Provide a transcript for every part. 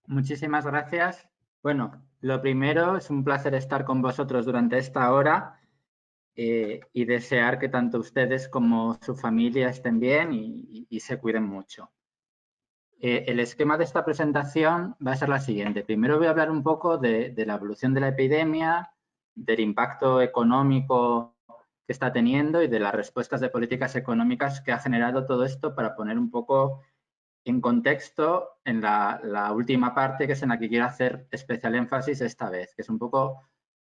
Muchísimas gracias. Bueno, lo primero es un placer estar con vosotros durante esta hora y desear que tanto ustedes como su familia estén bien y se cuiden mucho. El esquema de esta presentación va a ser la siguiente. Primero voy a hablar un poco de la evolución de la epidemia, del impacto económico que está teniendo y de las respuestas de políticas económicas que ha generado todo esto para poner un poco en contexto en la última parte, que es en la que quiero hacer especial énfasis esta vez, que es un poco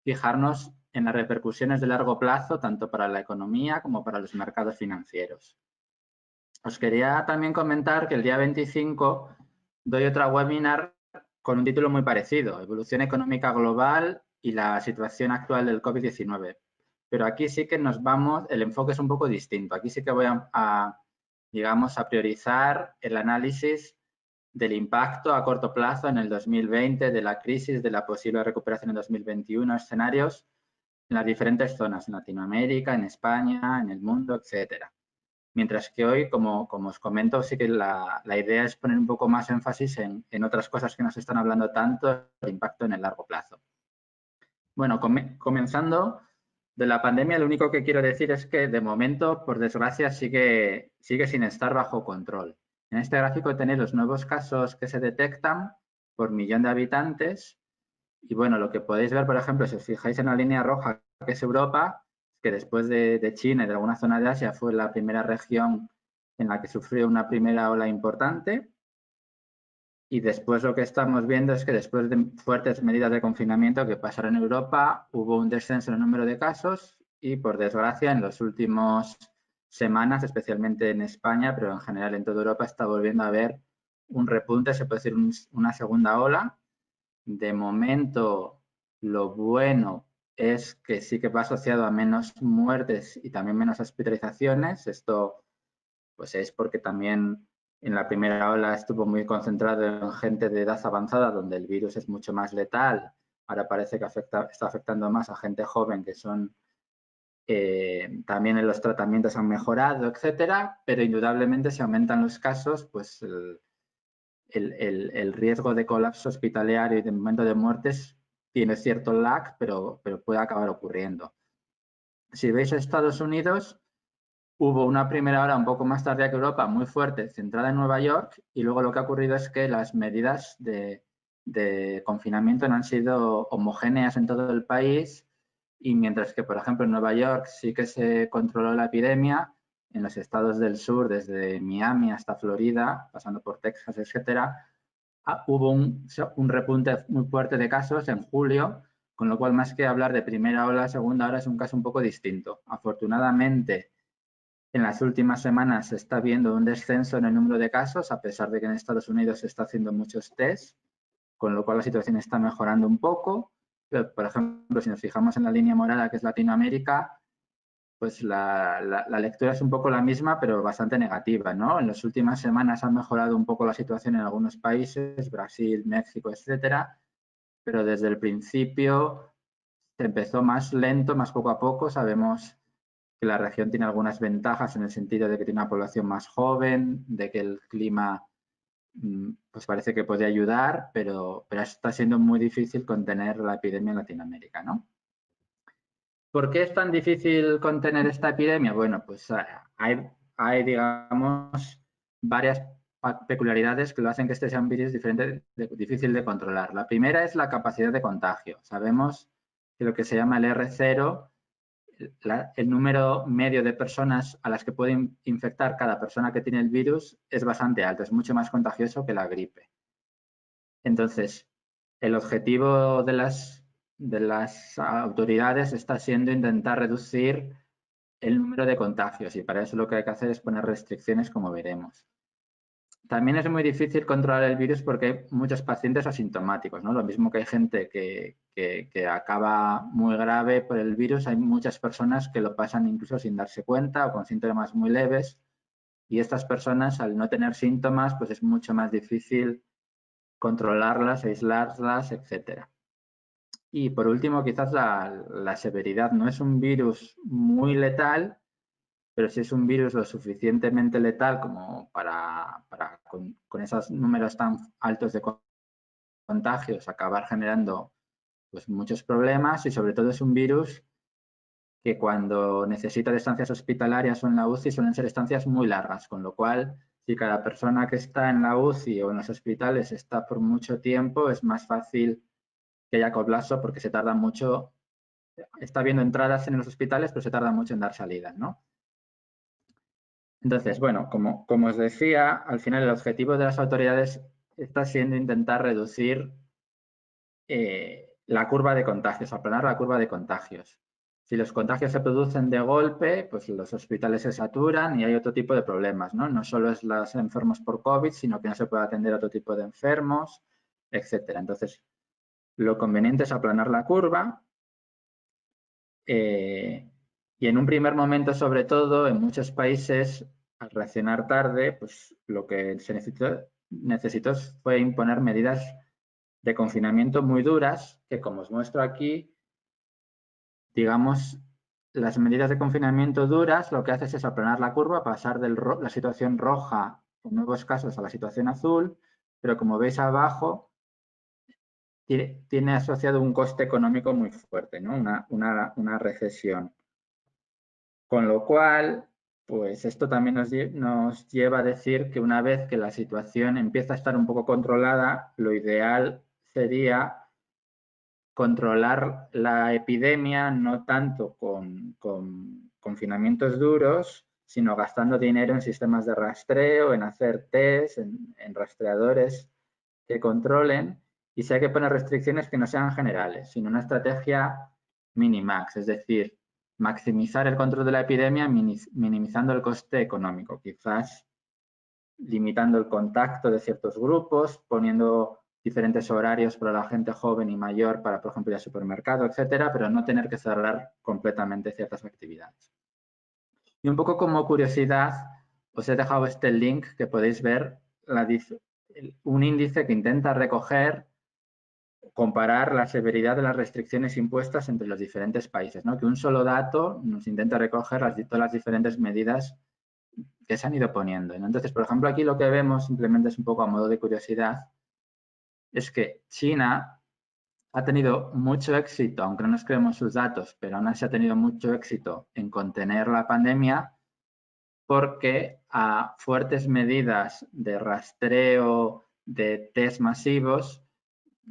fijarnos en las repercusiones de largo plazo, tanto para la economía como para los mercados financieros. Os quería también comentar que el día 25 doy otra webinar con un título muy parecido, Evolución económica global y la situación actual del COVID-19. Pero aquí sí que nos vamos, el enfoque es un poco distinto. Aquí sí que voy digamos, a priorizar el análisis del impacto a corto plazo en el 2020, de la crisis, de la posible recuperación en 2021, escenarios en las diferentes zonas, en Latinoamérica, en España, en el mundo, etcétera. Mientras que hoy, como os comento, sí que la idea es poner un poco más énfasis en otras cosas que nos están hablando tanto, el impacto en el largo plazo. Bueno, comenzando de la pandemia, lo único que quiero decir es que de momento, por desgracia, sigue sin estar bajo control. En este gráfico tenéis los nuevos casos que se detectan por millón de habitantes. Y bueno, lo que podéis ver, por ejemplo, si os fijáis en la línea roja, que es Europa, que después de China y de alguna zona de Asia fue la primera región en la que sufrió una primera ola importante. Y después lo que estamos viendo es que después de fuertes medidas de confinamiento que pasaron en Europa, hubo un descenso en el número de casos y, por desgracia, en las últimas semanas, especialmente en España, pero en general en toda Europa, está volviendo a haber un repunte, se puede decir una segunda ola. De momento, lo bueno es que sí que va asociado a menos muertes y también menos hospitalizaciones. Esto pues es porque también en la primera ola estuvo muy concentrado en gente de edad avanzada, donde el virus es mucho más letal. Ahora parece que está afectando más a gente joven, que son también en los tratamientos han mejorado, etcétera, pero indudablemente si aumentan los casos, pues el riesgo de colapso hospitalario y de momento de muertes tiene cierto lag, pero puede acabar ocurriendo. Si veis a Estados Unidos, hubo una primera ola un poco más tardía que Europa, muy fuerte, centrada en Nueva York, y luego lo que ha ocurrido es que las medidas de confinamiento no han sido homogéneas en todo el país, y mientras que, por ejemplo, en Nueva York sí que se controló la epidemia, en los estados del sur, desde Miami hasta Florida, pasando por Texas, etcétera, hubo un repunte muy fuerte de casos en julio, con lo cual más que hablar de primera ola, segunda ola es un caso un poco distinto. Afortunadamente, en las últimas semanas se está viendo un descenso en el número de casos, a pesar de que en Estados Unidos se está haciendo muchos test, con lo cual la situación está mejorando un poco. Pero, por ejemplo, si nos fijamos en la línea morada, que es Latinoamérica, pues la lectura es un poco la misma, pero bastante negativa, ¿no? En las últimas semanas ha mejorado un poco la situación en algunos países, Brasil, México, etcétera, pero desde el principio se empezó más lento, más poco a poco. Sabemos que la región tiene algunas ventajas en el sentido de que tiene una población más joven, de que el clima pues parece que puede ayudar, pero está siendo muy difícil contener la epidemia en Latinoamérica, ¿no? ¿Por qué es tan difícil contener esta epidemia? Bueno, pues hay digamos, varias peculiaridades que lo hacen que este sea un virus difícil de controlar. La primera es la capacidad de contagio. Sabemos que lo que se llama el R0, el número medio de personas a las que puede infectar cada persona que tiene el virus es bastante alto, es mucho más contagioso que la gripe. Entonces, el objetivo de las autoridades está siendo intentar reducir el número de contagios y para eso lo que hay que hacer es poner restricciones, como veremos. También es muy difícil controlar el virus porque hay muchos pacientes asintomáticos, ¿no? Lo mismo que hay gente que acaba muy grave por el virus, hay muchas personas que lo pasan incluso sin darse cuenta o con síntomas muy leves, y estas personas, al no tener síntomas, pues es mucho más difícil controlarlas, aislarlas, etcétera. Y por último, quizás la severidad. No es un virus muy letal, pero si es un virus lo suficientemente letal como con esos números tan altos de contagios, acabar generando pues, muchos problemas y sobre todo es un virus que cuando necesita de estancias hospitalarias o en la UCI suelen ser estancias muy largas, con lo cual si cada persona que está en la UCI o en los hospitales está por mucho tiempo, es más fácil que haya colapso porque se tarda mucho, está habiendo entradas en los hospitales, pero se tarda mucho en dar salidas, ¿no? Entonces, bueno, como os decía, al final el objetivo de las autoridades está siendo intentar reducir la curva de contagios, aplanar la curva de contagios. Si los contagios se producen de golpe, pues los hospitales se saturan y hay otro tipo de problemas, ¿no? No solo es los enfermos por COVID, sino que no se puede atender a otro tipo de enfermos, etcétera. Entonces, lo conveniente es aplanar la curva y en un primer momento, sobre todo, en muchos países, al reaccionar tarde, pues lo que se necesitó fue imponer medidas de confinamiento muy duras, que como os muestro aquí, digamos, las medidas de confinamiento duras lo que haces es aplanar la curva, pasar de la situación roja en nuevos casos a la situación azul, pero como veis abajo, tiene asociado un coste económico muy fuerte, ¿no? Una recesión. Con lo cual, pues esto también nos lleva a decir que una vez que la situación empieza a estar un poco controlada, lo ideal sería controlar la epidemia no tanto con confinamientos duros, sino gastando dinero en sistemas de rastreo, en hacer test, en rastreadores que controlen, y si hay que poner restricciones que no sean generales, sino una estrategia minimax, es decir, maximizar el control de la epidemia minimizando el coste económico, quizás limitando el contacto de ciertos grupos, poniendo diferentes horarios para la gente joven y mayor para, por ejemplo, ir al supermercado, etcétera, pero no tener que cerrar completamente ciertas actividades. Y un poco como curiosidad, os he dejado este link que podéis ver un índice que intenta recoger, comparar la severidad de las restricciones impuestas entre los diferentes países, ¿no? Que un solo dato nos intenta recoger todas las diferentes medidas que se han ido poniendo. Entonces, por ejemplo, aquí lo que vemos, simplemente es un poco a modo de curiosidad, es que China ha tenido mucho éxito, aunque no nos creemos sus datos, pero aún así ha tenido mucho éxito en contener la pandemia porque a fuertes medidas de rastreo, de test masivos,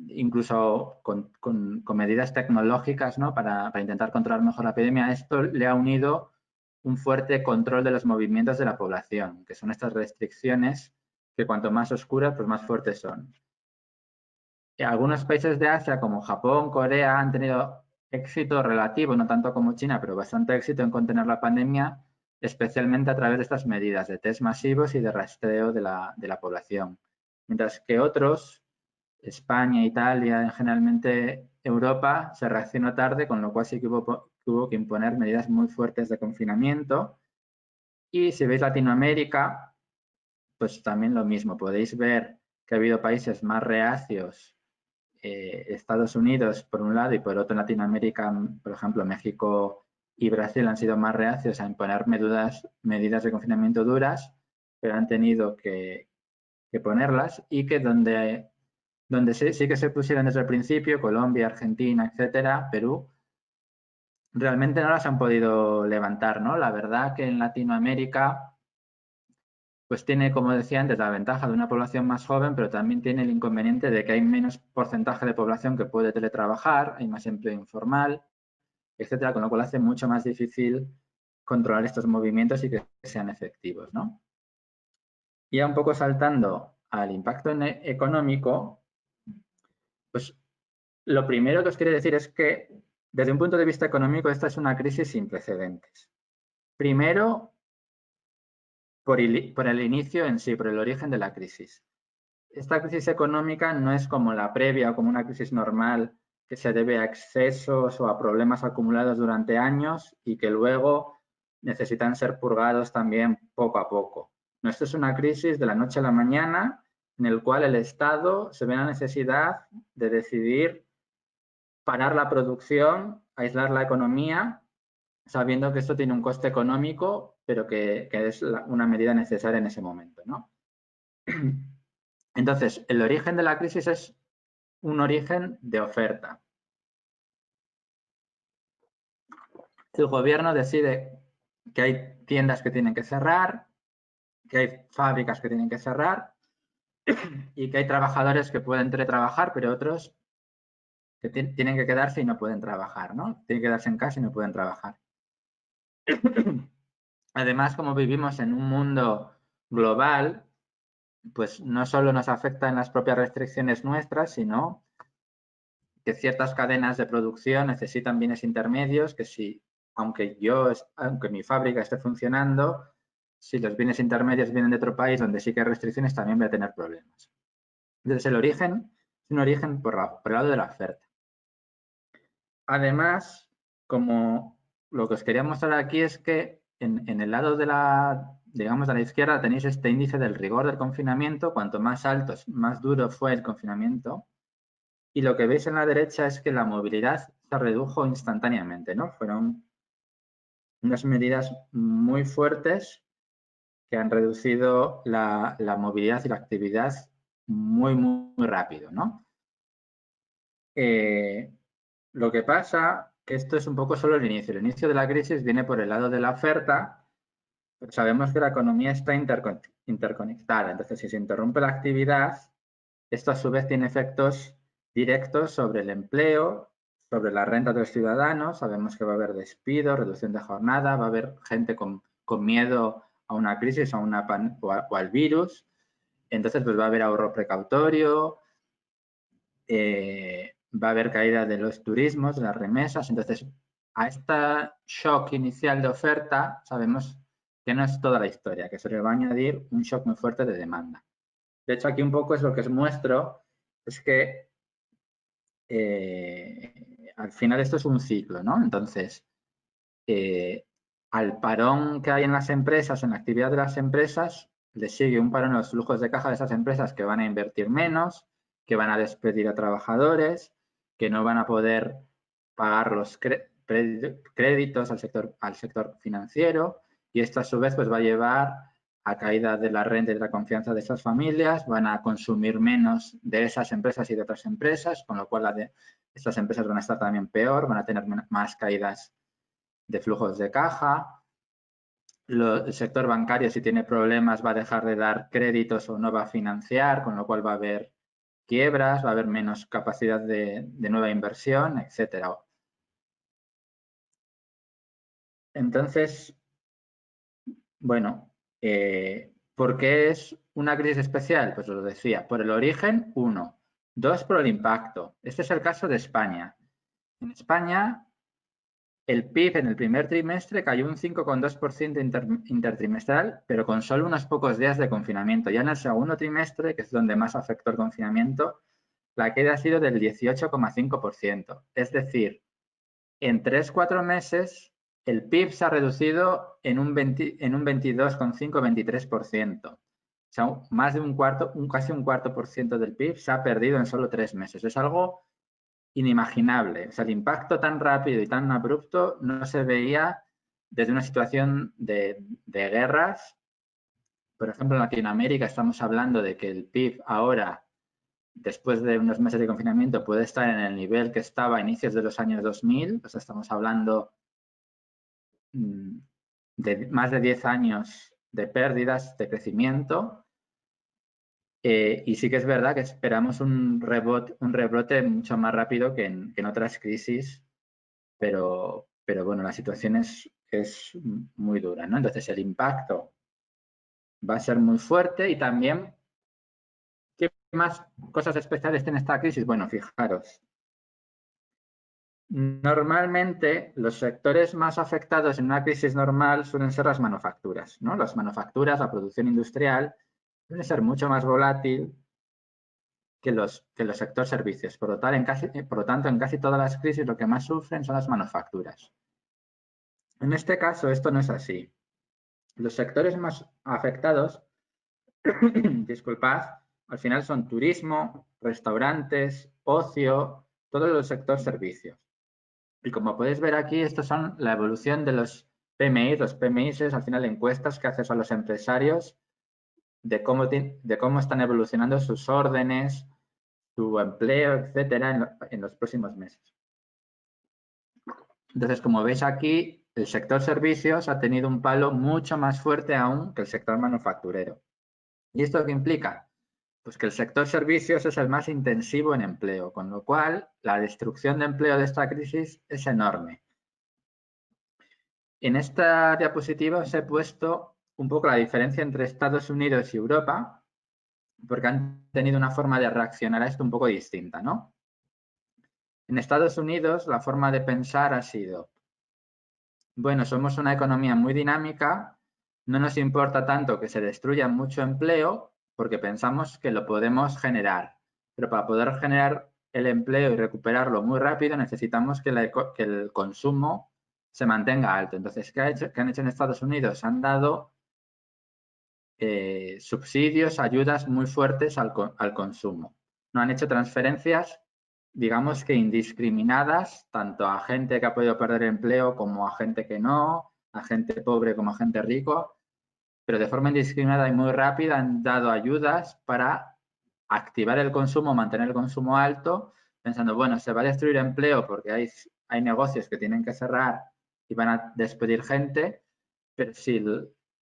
incluso con medidas tecnológicas, ¿no? para intentar controlar mejor la epidemia, esto le ha unido un fuerte control de los movimientos de la población, que son estas restricciones que cuanto más oscuras, pues más fuertes son. Algunos países de Asia, como Japón, Corea, han tenido éxito relativo, no tanto como China, pero bastante éxito en contener la pandemia, especialmente a través de estas medidas de test masivos y de rastreo de la población. Mientras que otros, España, Italia, generalmente Europa, se reaccionó tarde, con lo cual sí que hubo que imponer medidas muy fuertes de confinamiento. Y si veis Latinoamérica, pues también lo mismo. Podéis ver que ha habido países más reacios, Estados Unidos por un lado y por otro Latinoamérica, por ejemplo, México y Brasil han sido más reacios a imponer medidas de confinamiento duras, pero han tenido que ponerlas y que donde sí que se pusieron desde el principio, Colombia, Argentina, etcétera, Perú, realmente no las han podido levantar, ¿no? La verdad que en Latinoamérica pues tiene, como decía antes, la ventaja de una población más joven, pero también tiene el inconveniente de que hay menos porcentaje de población que puede teletrabajar, hay más empleo informal, etcétera, con lo cual hace mucho más difícil controlar estos movimientos y que sean efectivos, ¿no? Y ya un poco saltando al impacto económico, pues lo primero que os quiero decir es que desde un punto de vista económico esta es una crisis sin precedentes. Primero, por el inicio en sí, por el origen de la crisis. Esta crisis económica no es como la previa o como una crisis normal que se debe a excesos o a problemas acumulados durante años y que luego necesitan ser purgados también poco a poco. No, esto es una crisis de la noche a la mañana en el cual el Estado se ve en la necesidad de decidir parar la producción, aislar la economía, sabiendo que esto tiene un coste económico, pero que es una medida necesaria en ese momento, ¿no? Entonces, el origen de la crisis es un origen de oferta. El gobierno decide que hay tiendas que tienen que cerrar, que hay fábricas que tienen que cerrar y que hay trabajadores que pueden teletrabajar, pero otros que tienen que quedarse y no pueden trabajar, ¿no? Tienen que quedarse en casa y no pueden trabajar. Además, como vivimos en un mundo global, pues no solo nos afectan las propias restricciones nuestras, sino que ciertas cadenas de producción necesitan bienes intermedios que si, aunque mi fábrica esté funcionando, si los bienes intermedios vienen de otro país donde sí que hay restricciones, también voy a tener problemas. Entonces, el origen es un origen por el lado de la oferta. Además, como lo que os quería mostrar aquí es que en el lado de digamos, de la izquierda tenéis este índice del rigor del confinamiento. Cuanto más alto, más duro fue el confinamiento. Y lo que veis en la derecha es que la movilidad se redujo instantáneamente, ¿no? Fueron unas medidas muy fuertes que han reducido la movilidad y la actividad muy, muy rápido, ¿no? Lo que pasa que esto es un poco solo el inicio. El inicio de la crisis viene por el lado de la oferta, pero sabemos que la economía está interconectada. Entonces, si se interrumpe la actividad, esto a su vez tiene efectos directos sobre el empleo, sobre la renta de los ciudadanos. Sabemos que va a haber despidos, reducción de jornada, va a haber gente con miedo a una crisis o al virus. Entonces, pues va a haber ahorro precautorio, va a haber caída de los turismos, de las remesas. Entonces, a este shock inicial de oferta sabemos que no es toda la historia, que se le va a añadir un shock muy fuerte de demanda. De hecho, aquí un poco es lo que os muestro, es que al final esto es un ciclo, ¿no? Entonces, al parón que hay en las empresas, en la actividad de las empresas, le sigue un parón en los flujos de caja de esas empresas que van a invertir menos, que van a despedir a trabajadores, que no van a poder pagar los créditos al sector financiero, y esto a su vez pues va a llevar a caída de la renta y de la confianza de esas familias, van a consumir menos de esas empresas y de otras empresas, con lo cual estas empresas van a estar también peor, van a tener más caídas de flujos de caja. El sector bancario, si tiene problemas, va a dejar de dar créditos o no va a financiar, con lo cual va a haber quiebras, va a haber menos capacidad de nueva inversión, etcétera. Entonces, bueno, ¿por qué es una crisis especial? Pues os lo decía, por el origen, uno. Dos, por el impacto. Este es el caso de España. En España, el PIB en el primer trimestre cayó un 5,2% intertrimestral, pero con solo unos pocos días de confinamiento. Ya en el segundo trimestre, que es donde más afectó el confinamiento, la caída ha sido del 18,5%. Es decir, en 3-4 meses, el PIB se ha reducido en un 22,5-23%. O sea, más de casi un cuarto por ciento del PIB se ha perdido en solo 3 meses. Es algo inimaginable. O sea, el impacto tan rápido y tan abrupto no se veía desde una situación de guerras. Por ejemplo, en Latinoamérica estamos hablando de que el PIB ahora, después de unos meses de confinamiento, puede estar en el nivel que estaba a inicios de los años 2000. O sea, estamos hablando de más de 10 años de pérdidas de crecimiento. Y sí que es verdad que esperamos un rebrote mucho más rápido que en otras crisis, pero bueno, la situación es muy dura, ¿no? Entonces el impacto va a ser muy fuerte. Y también, ¿qué más cosas especiales tiene esta crisis? Bueno, fijaros, normalmente los sectores más afectados en una crisis normal suelen ser las manufacturas, ¿no? Las manufacturas, la producción industrial, suele ser mucho más volátil que los sectores servicios. Por lo tanto, en casi todas las crisis lo que más sufren son las manufacturas. En este caso, esto no es así. Los sectores más afectados, disculpad, al final son turismo, restaurantes, ocio, todo el sector servicios. Y como podéis ver aquí, estos son la evolución de los PMI. Los PMI es al final encuestas que haces a los empresarios de cómo están evolucionando sus órdenes, su empleo, etcétera, en los próximos meses. Entonces, como veis aquí, el sector servicios ha tenido un palo mucho más fuerte aún que el sector manufacturero. ¿Y esto qué implica? Pues que el sector servicios es el más intensivo en empleo, con lo cual la destrucción de empleo de esta crisis es enorme. En esta diapositiva os he puesto un poco la diferencia entre Estados Unidos y Europa, porque han tenido una forma de reaccionar a esto un poco distinta, ¿no? En Estados Unidos la forma de pensar ha sido, bueno, somos una economía muy dinámica, no nos importa tanto que se destruya mucho empleo porque pensamos que lo podemos generar, pero para poder generar el empleo y recuperarlo muy rápido necesitamos que el consumo se mantenga alto. Entonces, ¿qué han hecho en Estados Unidos? Han dado subsidios, ayudas muy fuertes al consumo. No han hecho transferencias, digamos que indiscriminadas, tanto a gente que ha podido perder empleo como a gente que no, a gente pobre como a gente rico, pero de forma indiscriminada y muy rápida han dado ayudas para activar el consumo, mantener el consumo alto, pensando, bueno, se va a destruir empleo porque hay negocios que tienen que cerrar y van a despedir gente, pero si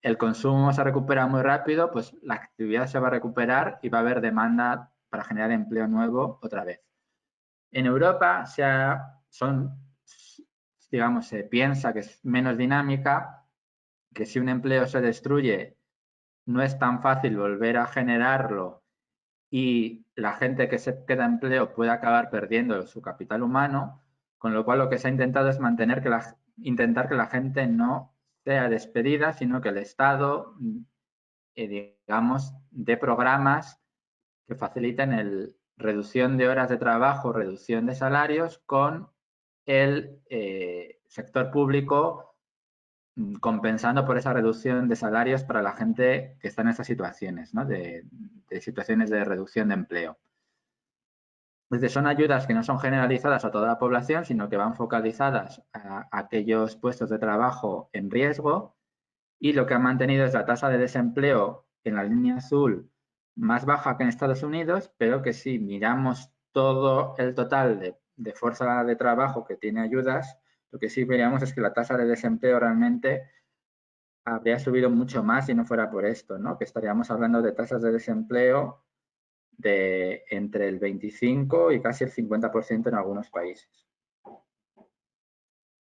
el consumo se recupera muy rápido, pues la actividad se va a recuperar y va a haber demanda para generar empleo nuevo otra vez. En Europa digamos, se piensa que es menos dinámica, que si un empleo se destruye no es tan fácil volver a generarlo y la gente que se queda en empleo puede acabar perdiendo su capital humano, con lo cual lo que se ha intentado es intentar que la gente no sea despedida, sino que el Estado, digamos, dé programas que faciliten reducción de horas de trabajo, reducción de salarios con el sector público compensando por esa reducción de salarios para la gente que está en esas situaciones, ¿no? de situaciones de reducción de empleo. Entonces, son ayudas que no son generalizadas a toda la población, sino que van focalizadas a aquellos puestos de trabajo en riesgo y lo que han mantenido es la tasa de desempleo en la línea azul más baja que en Estados Unidos, pero que si miramos todo el total de fuerza de trabajo que tiene ayudas, lo que sí veríamos es que la tasa de desempleo realmente habría subido mucho más si no fuera por esto, ¿no? Que estaríamos hablando de tasas de desempleo de entre el 25 y casi el 50% en algunos países.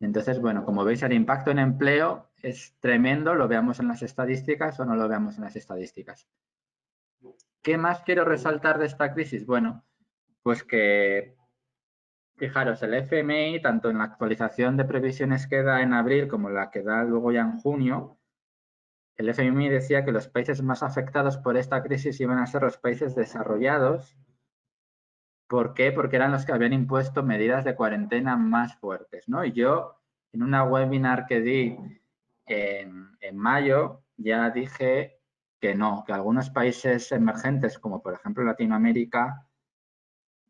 Entonces, bueno, como veis, el impacto en empleo es tremendo, lo veamos en las estadísticas o no lo veamos en las estadísticas. ¿Qué más quiero resaltar de esta crisis? Bueno, pues que, fijaros, el FMI, tanto en la actualización de previsiones que da en abril como la que da luego ya en junio, el FMI decía que los países más afectados por esta crisis iban a ser los países desarrollados. ¿Por qué? Porque eran los que habían impuesto medidas de cuarentena más fuertes, ¿no? Y yo, en una webinar que di en mayo, ya dije que no, que algunos países emergentes, como por ejemplo Latinoamérica,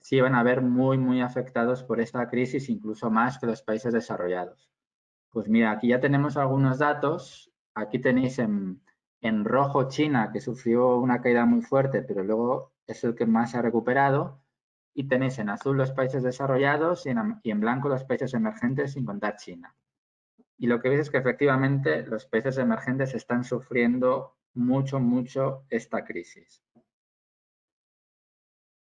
sí iban a ver muy afectados por esta crisis, incluso más que los países desarrollados. Pues mira, aquí ya tenemos algunos datos. Aquí tenéis en rojo China, que sufrió una caída muy fuerte, pero luego es el que más se ha recuperado. Y tenéis en azul los países desarrollados y en blanco los países emergentes sin contar China. Y lo que veis es que efectivamente los países emergentes están sufriendo mucho esta crisis.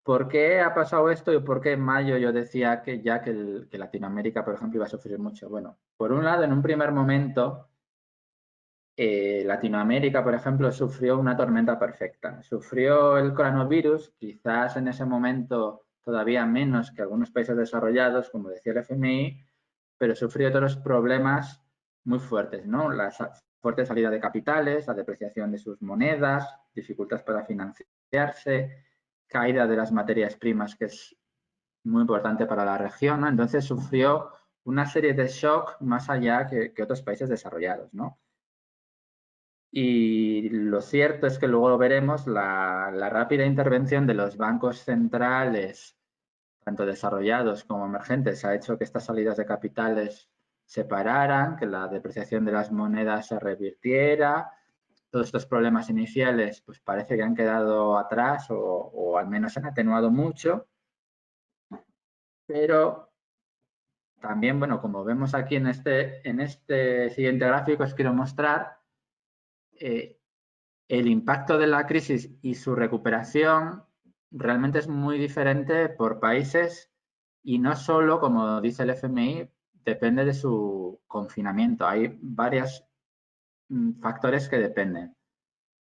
¿Por qué ha pasado esto y por qué en mayo yo decía que que Latinoamérica, por ejemplo, iba a sufrir mucho? Bueno, por un lado, en un primer momento, Latinoamérica, por ejemplo, sufrió una tormenta perfecta. Sufrió el coronavirus, quizás en ese momento todavía menos que algunos países desarrollados, como decía el FMI, pero sufrió otros problemas muy fuertes, ¿no? La fuerte salida de capitales, la depreciación de sus monedas, dificultades para financiarse, caída de las materias primas, que es muy importante para la región, ¿no? Entonces sufrió una serie de shock más allá que otros países desarrollados, ¿no? Y lo cierto es que luego lo veremos, la rápida intervención de los bancos centrales, tanto desarrollados como emergentes, ha hecho que estas salidas de capitales se pararan, que la depreciación de las monedas se revirtiera. Todos estos problemas iniciales pues parece que han quedado atrás o al menos han atenuado mucho. Pero también, bueno, como vemos aquí en este siguiente gráfico, os quiero mostrar el impacto de la crisis y su recuperación realmente es muy diferente por países y no solo, como dice el FMI, depende de su confinamiento. Hay varios factores que dependen.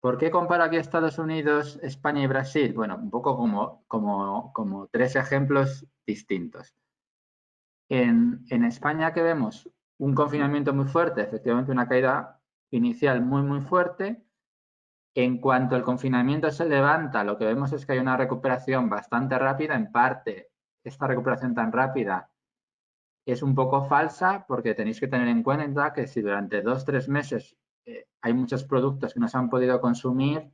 ¿Por qué comparo aquí Estados Unidos, España y Brasil? Bueno, un poco como tres ejemplos distintos. En España que vemos un confinamiento muy fuerte, efectivamente una caída inicial muy fuerte. En cuanto el confinamiento se levanta, lo que vemos es que hay una recuperación bastante rápida. En parte, esta recuperación tan rápida es un poco falsa porque tenéis que tener en cuenta que si durante 2 o 3 meses hay muchos productos que no se han podido consumir,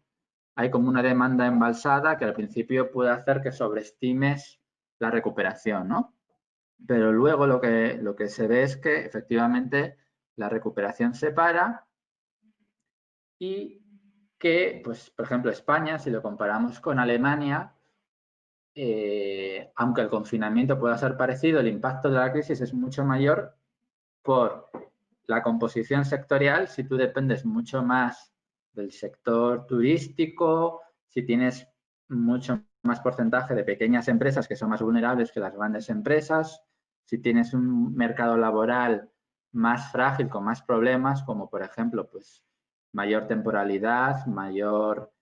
hay como una demanda embalsada que al principio puede hacer que sobreestimes la recuperación, ¿no? Pero luego lo que se ve es que efectivamente la recuperación se para y que, pues, por ejemplo, España, si lo comparamos con Alemania, aunque el confinamiento pueda ser parecido, el impacto de la crisis es mucho mayor por la composición sectorial. Si tú dependes mucho más del sector turístico, si tienes mucho más porcentaje de pequeñas empresas que son más vulnerables que las grandes empresas, si tienes un mercado laboral más frágil, con más problemas, como por ejemplo, pues mayor temporalidad, mayor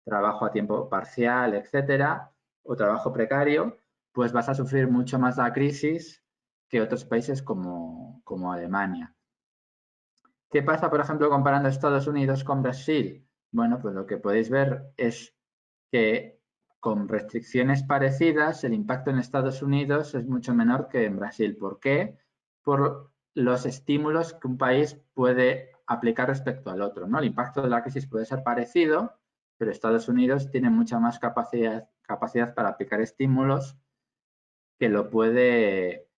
trabajo a tiempo parcial, etcétera, o trabajo precario, pues vas a sufrir mucho más la crisis que otros países como Alemania. ¿Qué pasa, por ejemplo, comparando Estados Unidos con Brasil? Bueno, pues lo que podéis ver es que con restricciones parecidas, el impacto en Estados Unidos es mucho menor que en Brasil. ¿Por qué? Por los estímulos que un país puede aplicar respecto al otro, ¿no? El impacto de la crisis puede ser parecido, pero Estados Unidos tiene mucha más capacidad para aplicar estímulos que lo puede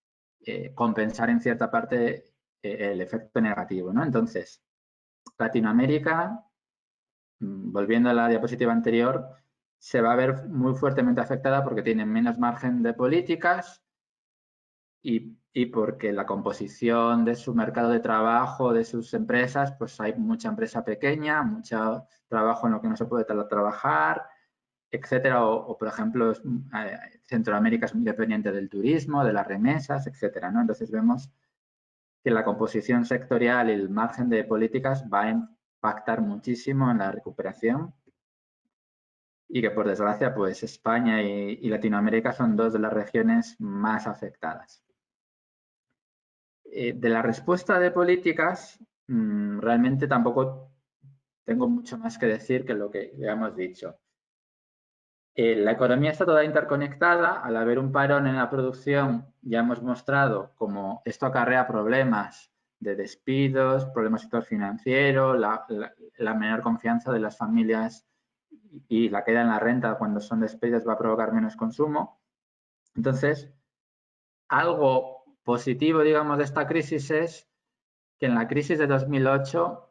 compensar en cierta parte el efecto negativo, ¿no? Entonces, Latinoamérica, volviendo a la diapositiva anterior, se va a ver muy fuertemente afectada porque tienen menos margen de políticas y porque la composición de su mercado de trabajo, de sus empresas, pues hay mucha empresa pequeña, mucho trabajo en lo que no se puede trabajar, etcétera. Por ejemplo, Centroamérica es muy dependiente del turismo, de las remesas, etcétera, ¿no? Entonces vemos que la composición sectorial y el margen de políticas va a impactar muchísimo en la recuperación y que por desgracia pues España y Latinoamérica son dos de las regiones más afectadas. De la respuesta de políticas, realmente tampoco tengo mucho más que decir que lo que ya hemos dicho. La economía está toda interconectada. Al haber un parón en la producción, ya hemos mostrado cómo esto acarrea problemas de despidos, problemas del sector financiero, la menor confianza de las familias y la queda en la renta cuando son despedidos va a provocar menos consumo. Entonces, algo positivo, digamos, de esta crisis es que en la crisis de 2008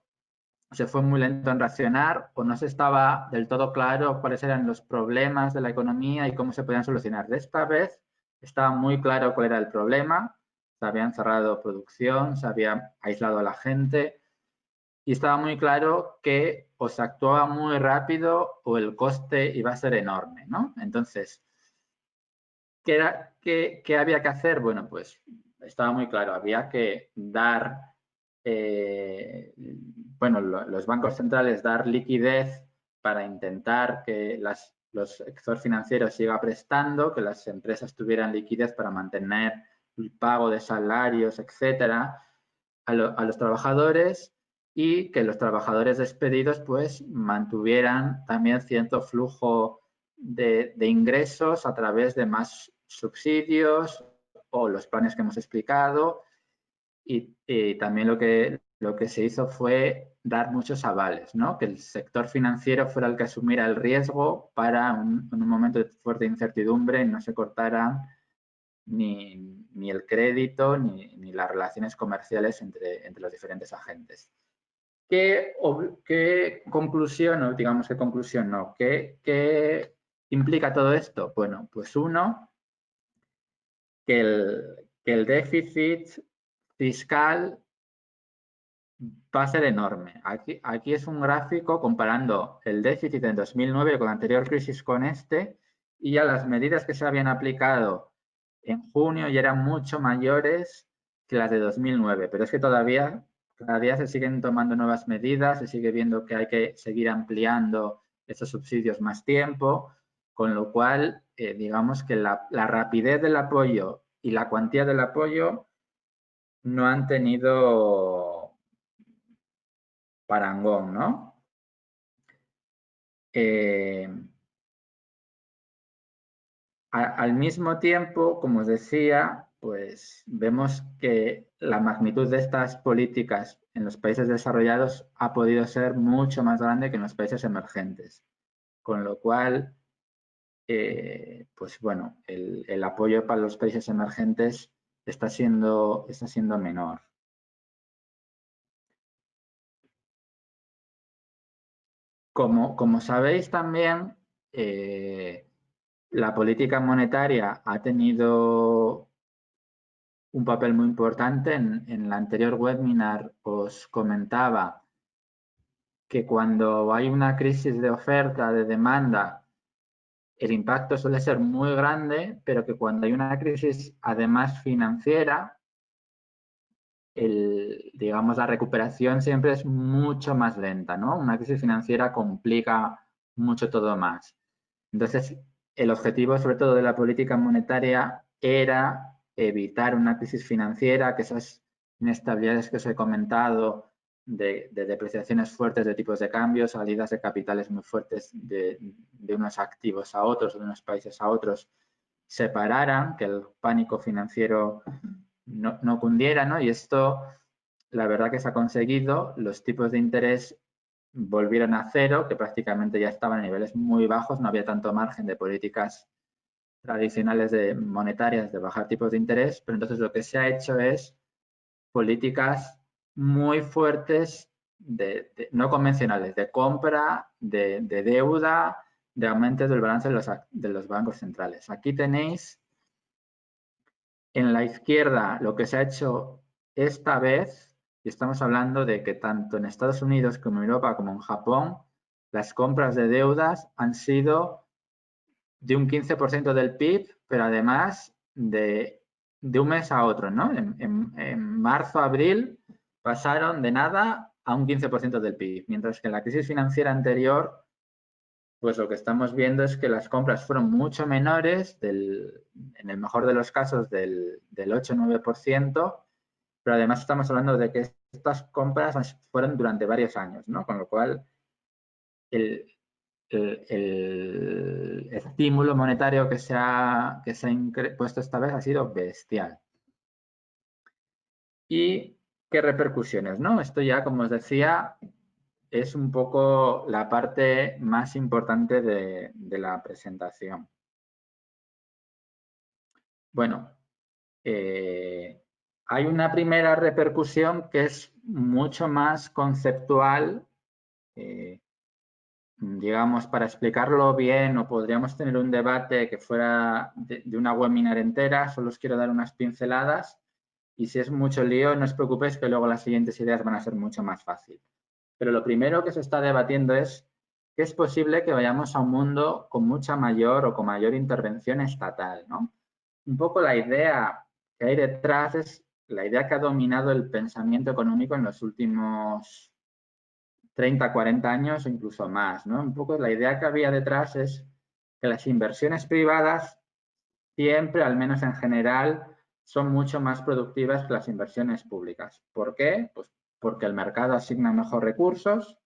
se fue muy lento en reaccionar o no se estaba del todo claro cuáles eran los problemas de la economía y cómo se podían solucionar. De esta vez estaba muy claro cuál era el problema, se habían cerrado producción, se había aislado a la gente y estaba muy claro que o se actuaba muy rápido o el coste iba a ser enorme, ¿no? Entonces, ¿qué había que hacer? Bueno, pues estaba muy claro, había que dar, bueno, los bancos centrales dar liquidez para intentar que los sectores financieros siga prestando, que las empresas tuvieran liquidez para mantener el pago de salarios, etcétera, a los trabajadores y que los trabajadores despedidos pues mantuvieran también cierto flujo de ingresos a través de más subsidios o los planes que hemos explicado y también lo que se hizo fue dar muchos avales, ¿no? Que el sector financiero fuera el que asumiera el riesgo para en un momento de fuerte incertidumbre no se cortaran ni el crédito ni las relaciones comerciales entre los diferentes agentes. ¿Qué conclusión, o digamos qué conclusión no, qué implica todo esto? Bueno, pues uno, que el déficit fiscal va a ser enorme. Aquí es un gráfico comparando el déficit en 2009 con la anterior crisis con este, y ya las medidas que se habían aplicado en junio ya eran mucho mayores que las de 2009, pero es que todavía cada día se siguen tomando nuevas medidas, se sigue viendo que hay que seguir ampliando esos subsidios más tiempo, con lo cual digamos que la rapidez del apoyo y la cuantía del apoyo no han tenido parangón, ¿no? Eh, al mismo tiempo, como os decía, pues vemos que la magnitud de estas políticas en los países desarrollados ha podido ser mucho más grande que en los países emergentes, con lo cual, pues bueno, el apoyo para los países emergentes está siendo menor. Como sabéis también, la política monetaria ha tenido un papel muy importante. En el anterior webinar os comentaba que cuando hay una crisis de oferta, de demanda, el impacto suele ser muy grande, pero que cuando hay una crisis además financiera, digamos, la recuperación siempre es mucho más lenta, ¿no? Una crisis financiera complica mucho todo más. Entonces, el objetivo sobre todo de la política monetaria era evitar una crisis financiera, que esas inestabilidades que os he comentado de depreciaciones fuertes de tipos de cambio, salidas de capitales muy fuertes de unos activos a otros, de unos países a otros, se pararan, que el pánico financiero no cundiera, ¿no? Y esto, la verdad que se ha conseguido. Los tipos de interés volvieron a cero, que prácticamente ya estaban a niveles muy bajos, no había tanto margen de políticas tradicionales monetarias de bajar tipos de interés, pero entonces lo que se ha hecho es políticas muy fuertes, no convencionales, de compra, de deuda, de aumento del balance de los bancos centrales. Aquí tenéis en la izquierda lo que se ha hecho esta vez, y estamos hablando de que tanto en Estados Unidos como en Europa como en Japón, las compras de deudas han sido de un 15% del PIB, pero además de un mes a otro, ¿no? En marzo, abril pasaron de nada a un 15% del PIB, mientras que en la crisis financiera anterior, pues lo que estamos viendo es que las compras fueron mucho menores, en el mejor de los casos del 8-9%, pero además estamos hablando de que estas compras fueron durante varios años, ¿no? Con lo cual, el, el estímulo monetario que se ha puesto esta vez ha sido bestial. ¿Y qué repercusiones, no? Esto ya, como os decía, es un poco la parte más importante de la presentación. Bueno, hay una primera repercusión que es mucho más conceptual. Digamos, para explicarlo bien, o podríamos tener un debate que fuera de una webinar entera, solo os quiero dar unas pinceladas, y si es mucho lío, no os preocupéis que luego las siguientes ideas van a ser mucho más fácil. Pero lo primero que se está debatiendo es que es posible que vayamos a un mundo con mucha mayor o con mayor intervención estatal, ¿no? Un poco la idea que hay detrás es la idea que ha dominado el pensamiento económico en los últimos 30, 40 años o incluso más, ¿no? Un poco la idea que había detrás es que las inversiones privadas siempre, al menos en general, son mucho más productivas que las inversiones públicas. ¿Por qué? Pues porque el mercado asigna mejor recursos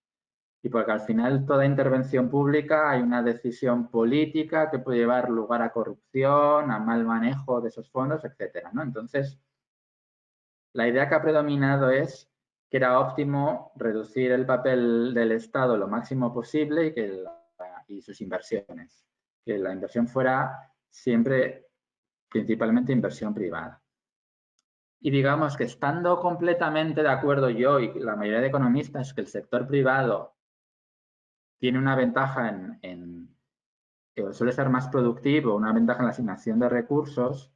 y porque al final toda intervención pública hay una decisión política que puede llevar lugar a corrupción, a mal manejo de esos fondos, etcétera, ¿no? Entonces, la idea que ha predominado es que era óptimo reducir el papel del Estado lo máximo posible y sus inversiones. Que la inversión fuera siempre principalmente inversión privada. Y digamos que estando completamente de acuerdo yo y la mayoría de economistas que el sector privado tiene una ventaja que suele ser más productivo, una ventaja en la asignación de recursos,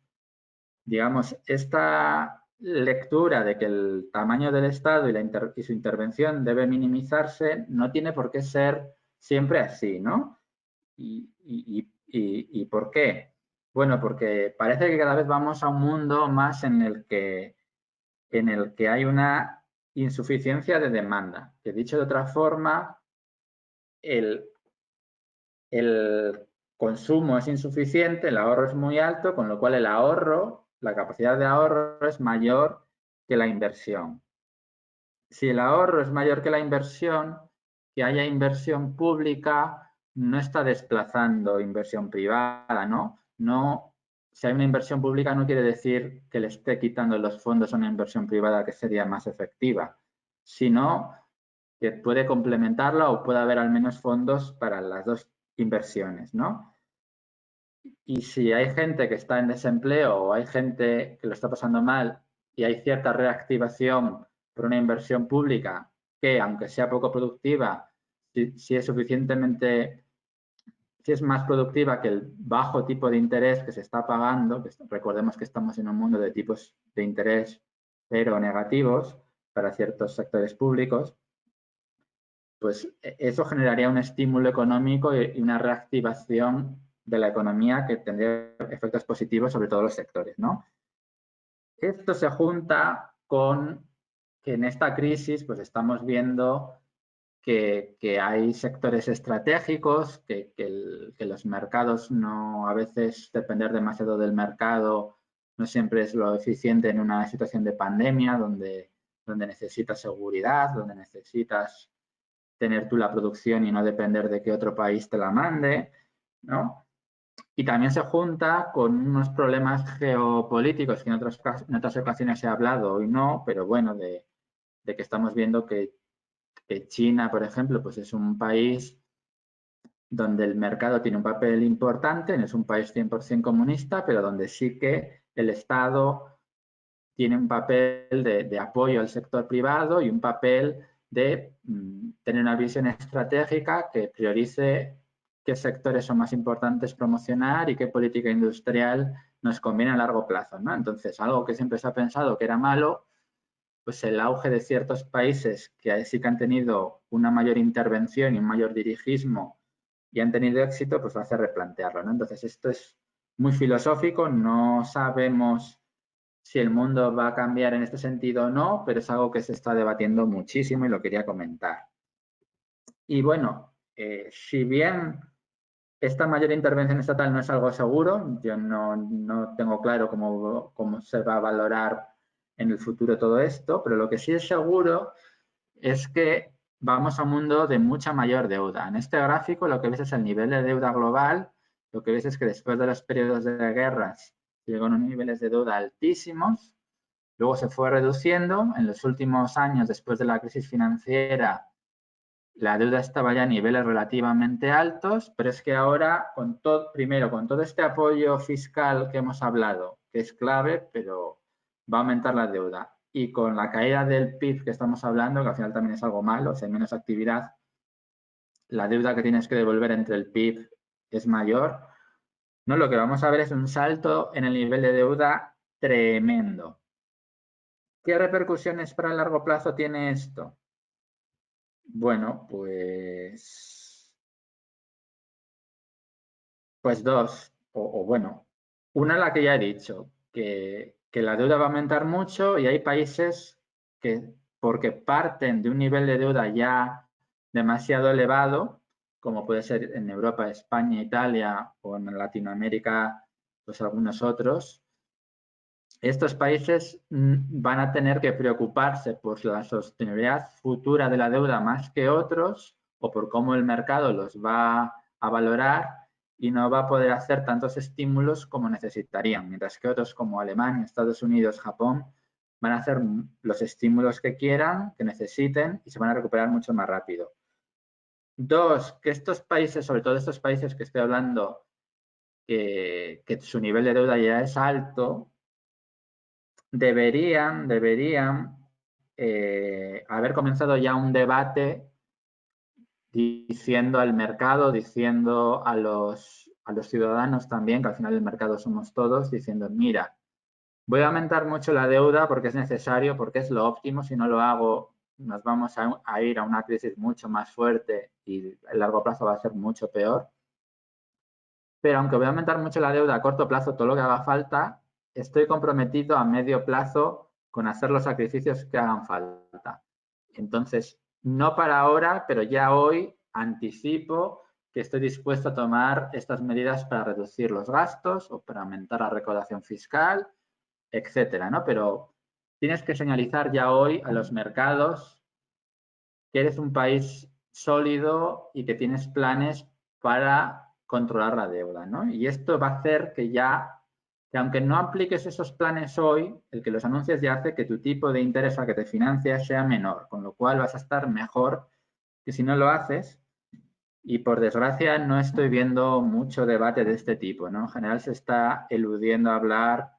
digamos, esta lectura de que el tamaño del Estado y su intervención debe minimizarse no tiene por qué ser siempre así, ¿no? ¿Y por qué? Bueno, porque parece que cada vez vamos a un mundo más en el que hay una insuficiencia de demanda, que dicho de otra forma, el, el consumo es insuficiente, el ahorro es muy alto, con lo cual el ahorro, la capacidad de ahorro es mayor que la inversión. Si el ahorro es mayor que la inversión, que haya inversión pública no está desplazando inversión privada, ¿no? No, si hay una inversión pública no quiere decir que le esté quitando los fondos a una inversión privada que sería más efectiva, sino que puede complementarla o puede haber al menos fondos para las dos inversiones, ¿no? Y si hay gente que está en desempleo o hay gente que lo está pasando mal y hay cierta reactivación por una inversión pública que, aunque sea poco productiva, si es suficientemente, si es más productiva que el bajo tipo de interés que se está pagando, que recordemos que estamos en un mundo de tipos de interés cero negativos para ciertos sectores públicos, pues eso generaría un estímulo económico y una reactivación de la economía que tendría efectos positivos sobre todos los sectores, ¿no? Esto se junta con que en esta crisis pues estamos viendo que hay sectores estratégicos, que los mercados no, a veces depender demasiado del mercado no siempre es lo eficiente en una situación de pandemia donde necesitas seguridad, donde necesitas tener tú la producción y no depender de que otro país te la mande, ¿no? Y también se junta con unos problemas geopolíticos que en otras ocasiones he hablado, hoy no, pero bueno, de que estamos viendo que China, por ejemplo, pues es un país donde el mercado tiene un papel importante, no es un país 100% comunista, pero donde sí que el Estado tiene un papel de apoyo al sector privado y un papel de tener una visión estratégica que priorice qué sectores son más importantes promocionar y qué política industrial nos conviene a largo plazo, ¿no? Entonces, algo que siempre se ha pensado que era malo, pues el auge de ciertos países que sí que han tenido una mayor intervención y un mayor dirigismo y han tenido éxito, pues hace replantearlo, ¿no? Entonces, esto es muy filosófico, no sabemos si el mundo va a cambiar en este sentido o no, pero es algo que se está debatiendo muchísimo y lo quería comentar. Y bueno, si bien esta mayor intervención estatal no es algo seguro, yo no tengo claro cómo se va a valorar en el futuro todo esto, pero lo que sí es seguro es que vamos a un mundo de mucha mayor deuda. En este gráfico lo que ves es el nivel de deuda global, lo que ves es que después de los periodos de guerras llegó a unos niveles de deuda altísimos. Luego se fue reduciendo. En los últimos años, después de la crisis financiera, la deuda estaba ya a niveles relativamente altos, pero es que ahora, primero, con todo este apoyo fiscal que hemos hablado, que es clave, pero va a aumentar la deuda, y con la caída del PIB que estamos hablando, que al final también es algo malo, o sea, hay menos actividad, la deuda que tienes que devolver entre el PIB es mayor, ¿no? Lo que vamos a ver es un salto en el nivel de deuda tremendo. ¿Qué repercusiones para el largo plazo tiene esto? Bueno, pues dos, o bueno, una la que ya he dicho, que la deuda va a aumentar mucho y hay países que, porque parten de un nivel de deuda ya demasiado elevado, como puede ser en Europa, España, Italia o en Latinoamérica, pues algunos otros, estos países van a tener que preocuparse por la sostenibilidad futura de la deuda más que otros o por cómo el mercado los va a valorar y no va a poder hacer tantos estímulos como necesitarían, mientras que otros como Alemania, Estados Unidos, Japón van a hacer los estímulos que quieran, que necesiten y se van a recuperar mucho más rápido. Dos, que estos países, sobre todo estos países que estoy hablando, que su nivel de deuda ya es alto, deberían haber comenzado ya un debate diciendo al mercado, diciendo a los ciudadanos también, que al final el mercado somos todos, diciendo, mira, Voy a aumentar mucho la deuda porque es necesario, porque es lo óptimo. Si no lo hago, nos vamos a ir a una crisis mucho más fuerte y a largo plazo va a ser mucho peor. Pero aunque voy a aumentar mucho la deuda a corto plazo, todo lo que haga falta, estoy comprometido a medio plazo con hacer los sacrificios que hagan falta. Entonces, no para ahora, pero ya hoy anticipo que estoy dispuesto a tomar estas medidas para reducir los gastos o para aumentar la recaudación fiscal, etcétera, ¿no? Pero tienes que señalizar ya hoy a los mercados que eres un país sólido y que tienes planes para controlar la deuda, ¿no? Y esto va a hacer que ya, que aunque no apliques esos planes hoy, el que los anuncies ya hace que tu tipo de interés al que te financias sea menor, con lo cual vas a estar mejor que si no lo haces. Y por desgracia no estoy viendo mucho debate de este tipo, ¿no? En general se está eludiendo hablar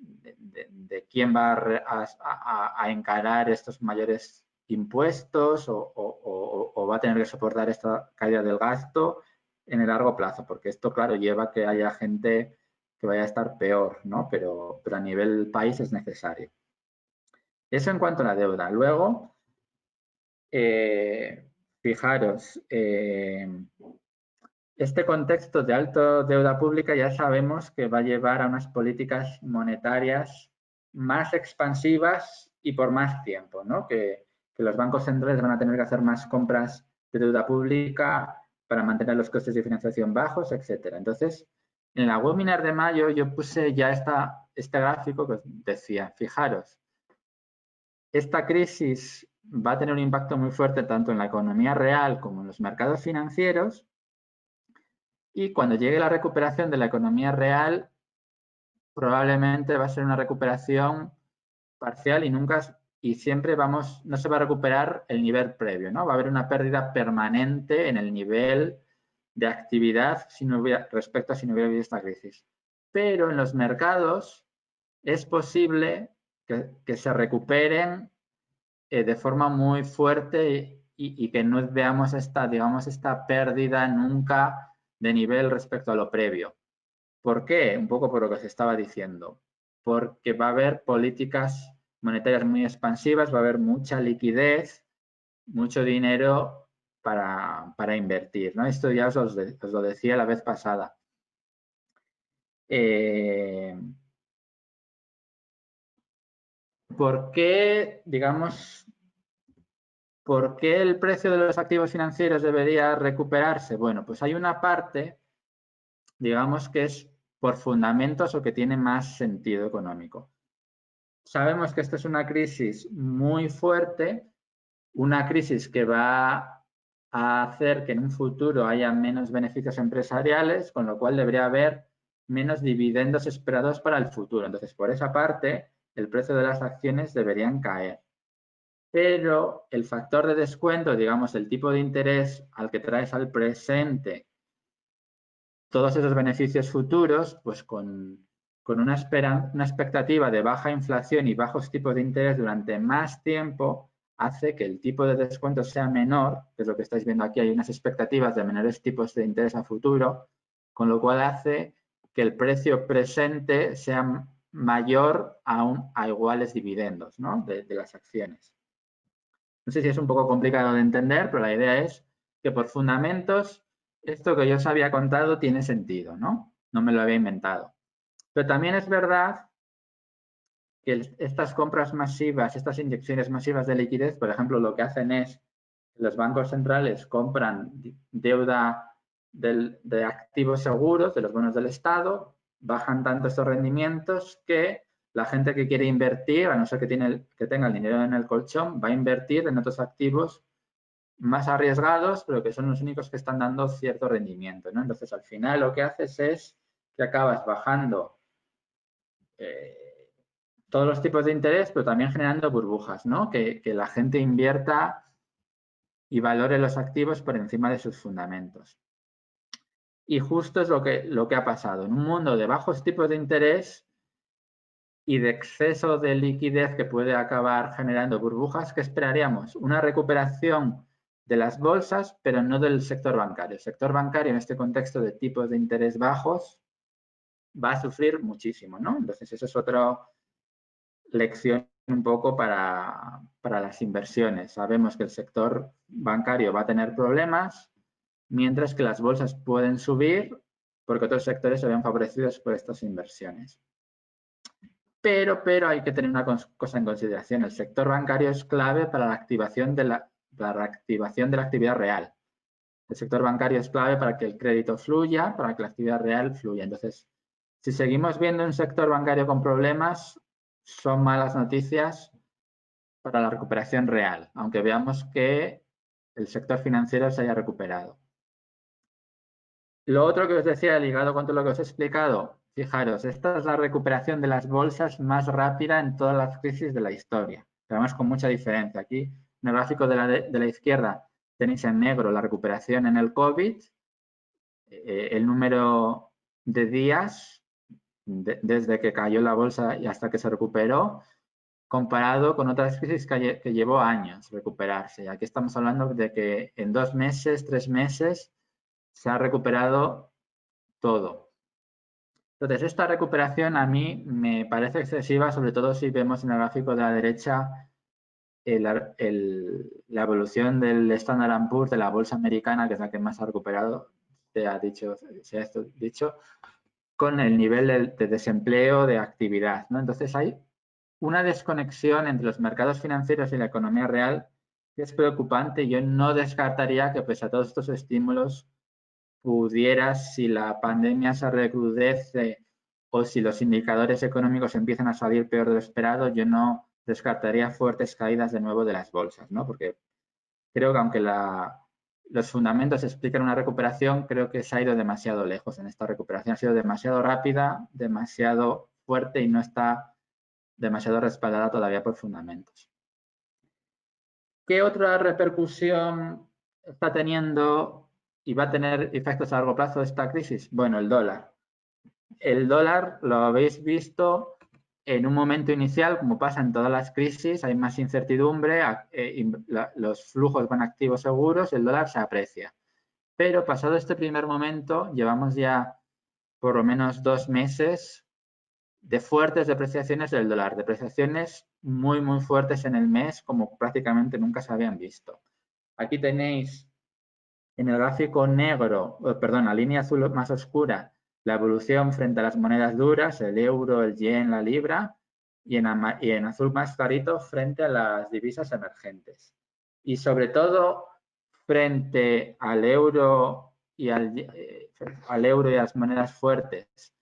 de quién va a encarar estos mayores impuestos o va a tener que soportar esta caída del gasto en el largo plazo, porque esto, claro, lleva a que haya gente que vaya a estar peor, ¿no? Pero a nivel país es necesario. Eso en cuanto a la deuda. Luego, fijaros, este contexto de alta deuda pública ya sabemos que va a llevar a unas políticas monetarias más expansivas y por más tiempo, ¿no? Que los bancos centrales van a tener que hacer más compras de deuda pública para mantener los costes de financiación bajos, etcétera. Entonces, en la webinar de mayo yo puse ya este gráfico que os decía, fijaros, esta crisis va a tener un impacto muy fuerte tanto en la economía real como en los mercados financieros. Y cuando llegue la recuperación de la economía real, probablemente va a ser una recuperación parcial y siempre no se va a recuperar el nivel previo, ¿no? Va a haber una pérdida permanente en el nivel de actividad respecto a si no hubiera habido esta crisis. Pero en los mercados es posible que se recuperen de forma muy fuerte y que no veamos esta pérdida nunca de nivel respecto a lo previo. ¿Por qué? Un poco por lo que os estaba diciendo. Porque va a haber políticas monetarias muy expansivas, va a haber mucha liquidez, mucho dinero para invertir, ¿no? Esto ya os lo decía la vez pasada. ¿Por qué, digamos, por qué el precio de los activos financieros debería recuperarse? Bueno, pues hay una parte, digamos, que es por fundamentos o que tiene más sentido económico. Sabemos que esto es una crisis muy fuerte, una crisis que va a hacer que en un futuro haya menos beneficios empresariales, con lo cual debería haber menos dividendos esperados para el futuro. Entonces, por esa parte, el precio de las acciones deberían caer. Pero el factor de descuento, digamos, el tipo de interés al que traes al presente todos esos beneficios futuros, pues con una expectativa de baja inflación y bajos tipos de interés durante más tiempo, hace que el tipo de descuento sea menor, que es lo que estáis viendo aquí, hay unas expectativas de menores tipos de interés a futuro, con lo cual hace que el precio presente sea mayor a iguales dividendos, ¿no? de las acciones. No sé si es un poco complicado de entender, pero la idea es que por fundamentos esto que yo os había contado tiene sentido, ¿no? No me lo había inventado. Pero también es verdad que estas compras masivas, estas inyecciones masivas de liquidez, por ejemplo, lo que hacen es que los bancos centrales compran deuda de activos seguros, de los bonos del Estado, bajan tanto estos rendimientos que la gente que quiere invertir, a no ser que tenga el dinero en el colchón, va a invertir en otros activos más arriesgados, pero que son los únicos que están dando cierto rendimiento, ¿no? Entonces, al final lo que haces es que acabas bajando todos los tipos de interés, pero también generando burbujas, ¿no? Que la gente invierta y valore los activos por encima de sus fundamentos. Y justo es lo que ha pasado. En un mundo de bajos tipos de interés y de exceso de liquidez que puede acabar generando burbujas, ¿qué esperaríamos? Una recuperación de las bolsas, pero no del sector bancario. El sector bancario, en este contexto de tipos de interés bajos, va a sufrir muchísimo, ¿no? Entonces, eso es otro lección un poco para las inversiones. Sabemos que el sector bancario va a tener problemas, mientras que las bolsas pueden subir porque otros sectores se ven favorecidos por estas inversiones. Pero hay que tener una cosa en consideración. El sector bancario es clave para la activación de la actividad real. El sector bancario es clave para que el crédito fluya, para que la actividad real fluya. Entonces, si seguimos viendo un sector bancario con problemas, son malas noticias para la recuperación real, aunque veamos que el sector financiero se haya recuperado. Lo otro que os decía, ligado con todo lo que os he explicado, fijaros, esta es la recuperación de las bolsas más rápida en todas las crisis de la historia, además con mucha diferencia. Aquí, en el gráfico de la izquierda, tenéis en negro la recuperación en el COVID, el número de días desde que cayó la bolsa y hasta que se recuperó, comparado con otras crisis que llevó años recuperarse. Aquí estamos hablando de que en 2 meses, 3 meses, se ha recuperado todo. Entonces, esta recuperación a mí me parece excesiva, sobre todo si vemos en el gráfico de la derecha la evolución del Standard & Poor's de la bolsa americana, que es la que más ha recuperado, se ha dicho, con el nivel de desempleo, de actividad, ¿no? Entonces, hay una desconexión entre los mercados financieros y la economía real que es preocupante. Yo no descartaría que, pese a todos estos estímulos, pudiera, si la pandemia se recrudece o si los indicadores económicos empiezan a salir peor de lo esperado, yo no descartaría fuertes caídas de nuevo de las bolsas, ¿no? Porque creo que aunque los fundamentos explican una recuperación, creo que se ha ido demasiado lejos en esta recuperación. Ha sido demasiado rápida, demasiado fuerte y no está demasiado respaldada todavía por fundamentos. ¿Qué otra repercusión está teniendo y va a tener efectos a largo plazo esta crisis? Bueno, el dólar. El dólar lo habéis visto en un momento inicial, como pasa en todas las crisis, hay más incertidumbre, los flujos van activos seguros, el dólar se aprecia. Pero pasado este primer momento, llevamos ya por lo menos 2 meses de fuertes depreciaciones del dólar, depreciaciones muy, muy fuertes en el mes, como prácticamente nunca se habían visto. Aquí tenéis en el gráfico negro, perdón, la línea azul más oscura, la evolución frente a las monedas duras, el euro, el yen, la libra, y en azul más clarito frente a las divisas emergentes. Y sobre todo frente al euro y al euro y a las monedas fuertes,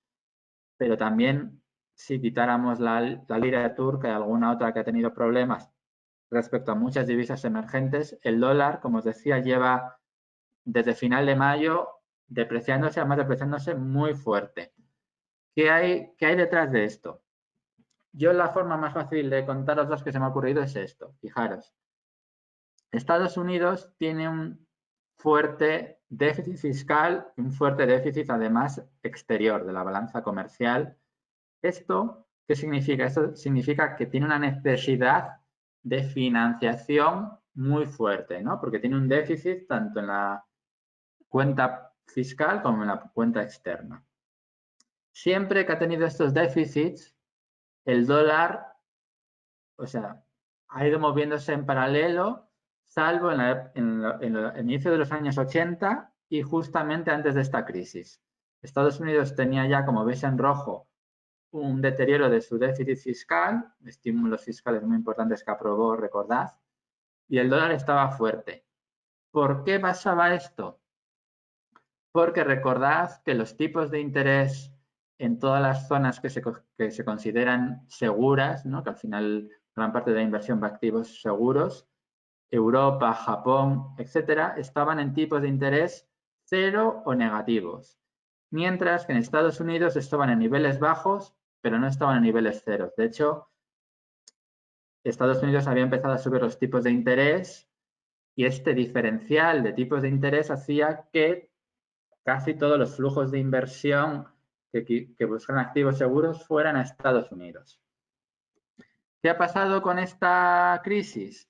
pero también si quitáramos la lira turca y alguna otra que ha tenido problemas respecto a muchas divisas emergentes, el dólar, como os decía, lleva desde final de mayo depreciándose, además depreciándose muy fuerte. ¿Qué hay detrás de esto? Yo la forma más fácil de contaros los que se me ha ocurrido es esto. Fijaros, Estados Unidos tiene un fuerte déficit fiscal, un fuerte déficit además exterior de la balanza comercial. ¿Esto qué significa? Esto significa que tiene una necesidad de financiación muy fuerte, ¿no? Porque tiene un déficit tanto en la cuenta fiscal como en la cuenta externa. Siempre que ha tenido estos déficits, el dólar, o sea, ha ido moviéndose en paralelo, salvo en el inicio de los años 80 y justamente antes de esta crisis. Estados Unidos tenía ya, como veis en rojo, un deterioro de su déficit fiscal, estímulos fiscales muy importantes que aprobó, recordad, y el dólar estaba fuerte. ¿Por qué pasaba esto? Porque recordad que los tipos de interés en todas las zonas que se consideran seguras, ¿no? Que al final gran parte de la inversión va a activos seguros, Europa, Japón, etcétera, estaban en tipos de interés cero o negativos. Mientras que en Estados Unidos estaban en niveles bajos, pero no estaban en niveles ceros. De hecho, Estados Unidos había empezado a subir los tipos de interés y este diferencial de tipos de interés hacía que casi todos los flujos de inversión que buscan activos seguros fueran a Estados Unidos. ¿Qué ha pasado con esta crisis?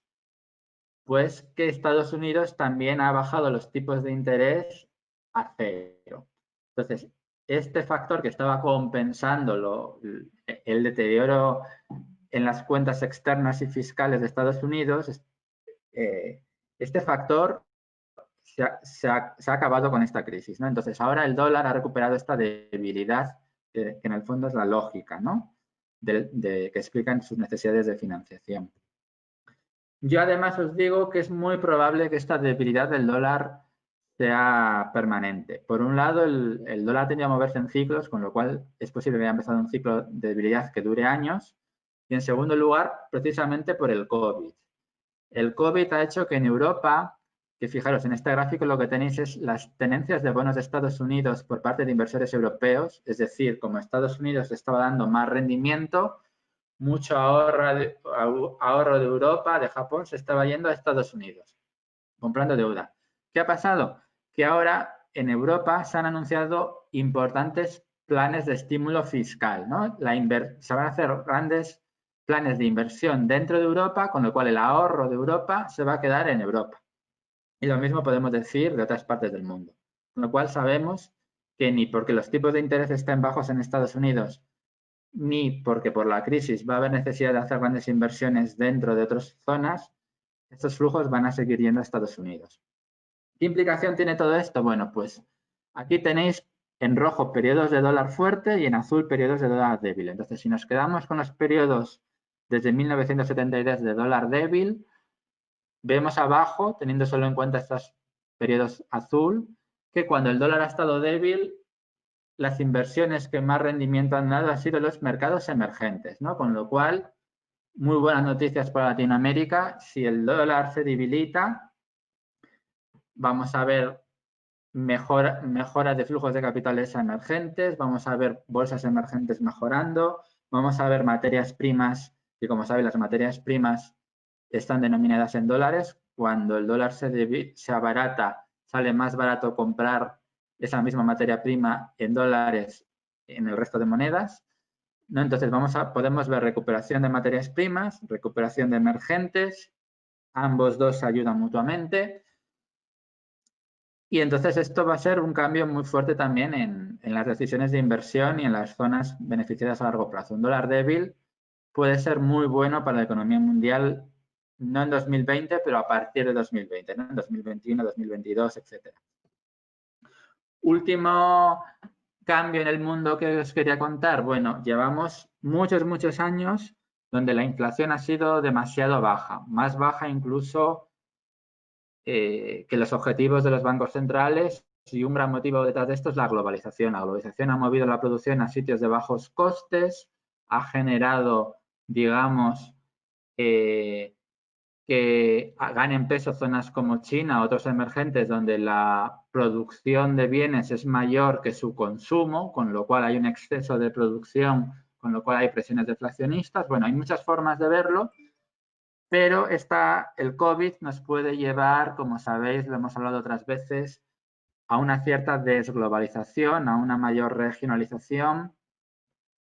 Pues que Estados Unidos también ha bajado los tipos de interés a cero. Entonces, este factor que estaba compensando el deterioro en las cuentas externas y fiscales de Estados Unidos, este factor se ha acabado con esta crisis, ¿no? Entonces, ahora el dólar ha recuperado esta debilidad que en el fondo es la lógica, ¿no? Que explican sus necesidades de financiación. Yo además os digo que es muy probable que esta debilidad del dólar sea permanente. Por un lado, el dólar tendría a moverse en ciclos, con lo cual es posible que haya empezado un ciclo de debilidad que dure años. Y en segundo lugar, precisamente por el COVID. El COVID ha hecho que en Europa, que fijaros, en este gráfico lo que tenéis es las tenencias de bonos de Estados Unidos por parte de inversores europeos, es decir, como Estados Unidos estaba dando más rendimiento, mucho ahorro de Europa, de Japón, se estaba yendo a Estados Unidos, comprando deuda. ¿Qué ha pasado? Que ahora en Europa se han anunciado importantes planes de estímulo fiscal, ¿no? Se van a hacer grandes planes de inversión dentro de Europa, con lo cual el ahorro de Europa se va a quedar en Europa. Y lo mismo podemos decir de otras partes del mundo. Con lo cual sabemos que ni porque los tipos de interés estén bajos en Estados Unidos, ni porque por la crisis va a haber necesidad de hacer grandes inversiones dentro de otras zonas, estos flujos van a seguir yendo a Estados Unidos. ¿Qué implicación tiene todo esto? Bueno, pues aquí tenéis en rojo periodos de dólar fuerte y en azul periodos de dólar débil. Entonces, si nos quedamos con los periodos desde 1972 de dólar débil, vemos abajo, teniendo solo en cuenta estos periodos azul, que cuando el dólar ha estado débil, las inversiones que más rendimiento han dado han sido los mercados emergentes, ¿no? Con lo cual, muy buenas noticias para Latinoamérica. Si el dólar se debilita, vamos a ver mejoras de flujos de capitales emergentes, vamos a ver bolsas emergentes mejorando, vamos a ver materias primas, y como sabéis, las materias primas están denominadas en dólares. Cuando el dólar se abarata, sale más barato comprar esa misma materia prima en dólares en el resto de monedas, ¿no? Entonces podemos ver recuperación de materias primas, recuperación de emergentes, ambos dos se ayudan mutuamente. Y entonces esto va a ser un cambio muy fuerte también en las decisiones de inversión y en las zonas beneficiadas a largo plazo. Un dólar débil puede ser muy bueno para la economía mundial, no en 2020, pero a partir de 2020, ¿no? En 2021, 2022, etc. Último cambio en el mundo que os quería contar. Bueno, llevamos muchos años donde la inflación ha sido demasiado baja, más baja incluso que los objetivos de los bancos centrales, y un gran motivo detrás de esto es la globalización. La globalización ha movido la producción a sitios de bajos costes, ha generado, digamos, que ganen peso zonas como China, otros emergentes, donde la producción de bienes es mayor que su consumo, con lo cual hay un exceso de producción, con lo cual hay presiones deflacionistas. Bueno, hay muchas formas de verlo, pero el COVID nos puede llevar, como sabéis, lo hemos hablado otras veces, a una cierta desglobalización, a una mayor regionalización,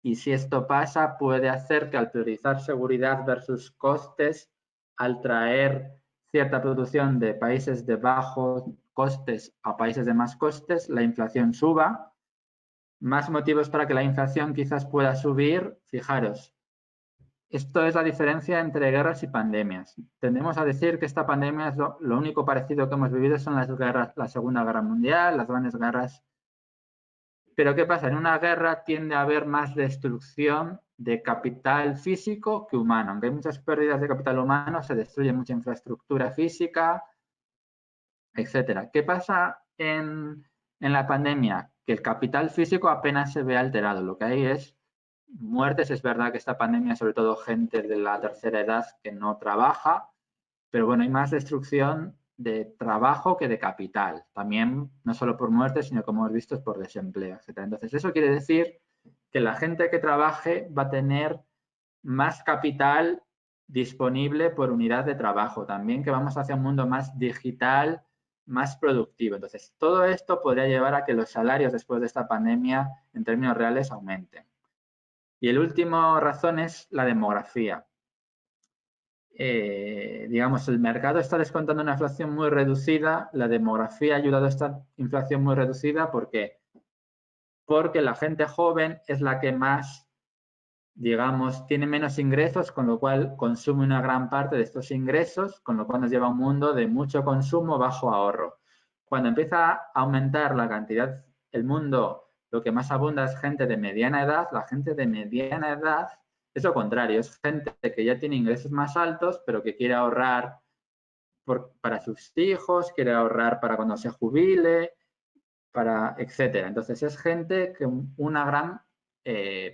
y si esto pasa puede hacer que al priorizar seguridad versus costes, al traer cierta producción de países de bajos costes a países de más costes, la inflación suba. Más motivos para que la inflación quizás pueda subir, fijaros. Esto es la diferencia entre guerras y pandemias. Tendemos a decir que esta pandemia es lo único parecido que hemos vivido son las guerras, la Segunda Guerra Mundial, las grandes guerras. Pero ¿qué pasa? En una guerra tiende a haber más destrucción de capital físico que humano. Aunque hay muchas pérdidas de capital humano, se destruye mucha infraestructura física, etcétera. ¿Qué pasa en la pandemia? Que el capital físico apenas se ve alterado. Lo que hay es muertes. Es verdad que esta pandemia, sobre todo gente de la tercera edad que no trabaja, pero bueno, hay más destrucción de trabajo que de capital. También, no solo por muertes, sino como hemos visto, por desempleo, etc. Entonces, eso quiere decir que la gente que trabaje va a tener más capital disponible por unidad de trabajo. También que vamos hacia un mundo más digital, más productivo. Entonces, todo esto podría llevar a que los salarios después de esta pandemia, en términos reales, aumenten. Y el último razón es la demografía. Digamos, el mercado está descontando una inflación muy reducida, la demografía ha ayudado a esta inflación muy reducida porque la gente joven es la que más digamos, tiene menos ingresos, con lo cual consume una gran parte de estos ingresos, con lo cual nos lleva a un mundo de mucho consumo, bajo ahorro. Cuando empieza a aumentar la cantidad, el mundo, lo que más abunda es gente de mediana edad. La gente de mediana edad es lo contrario, es gente que ya tiene ingresos más altos, pero que quiere ahorrar para sus hijos, quiere ahorrar para cuando se jubile, para etcétera. Entonces es gente que una gran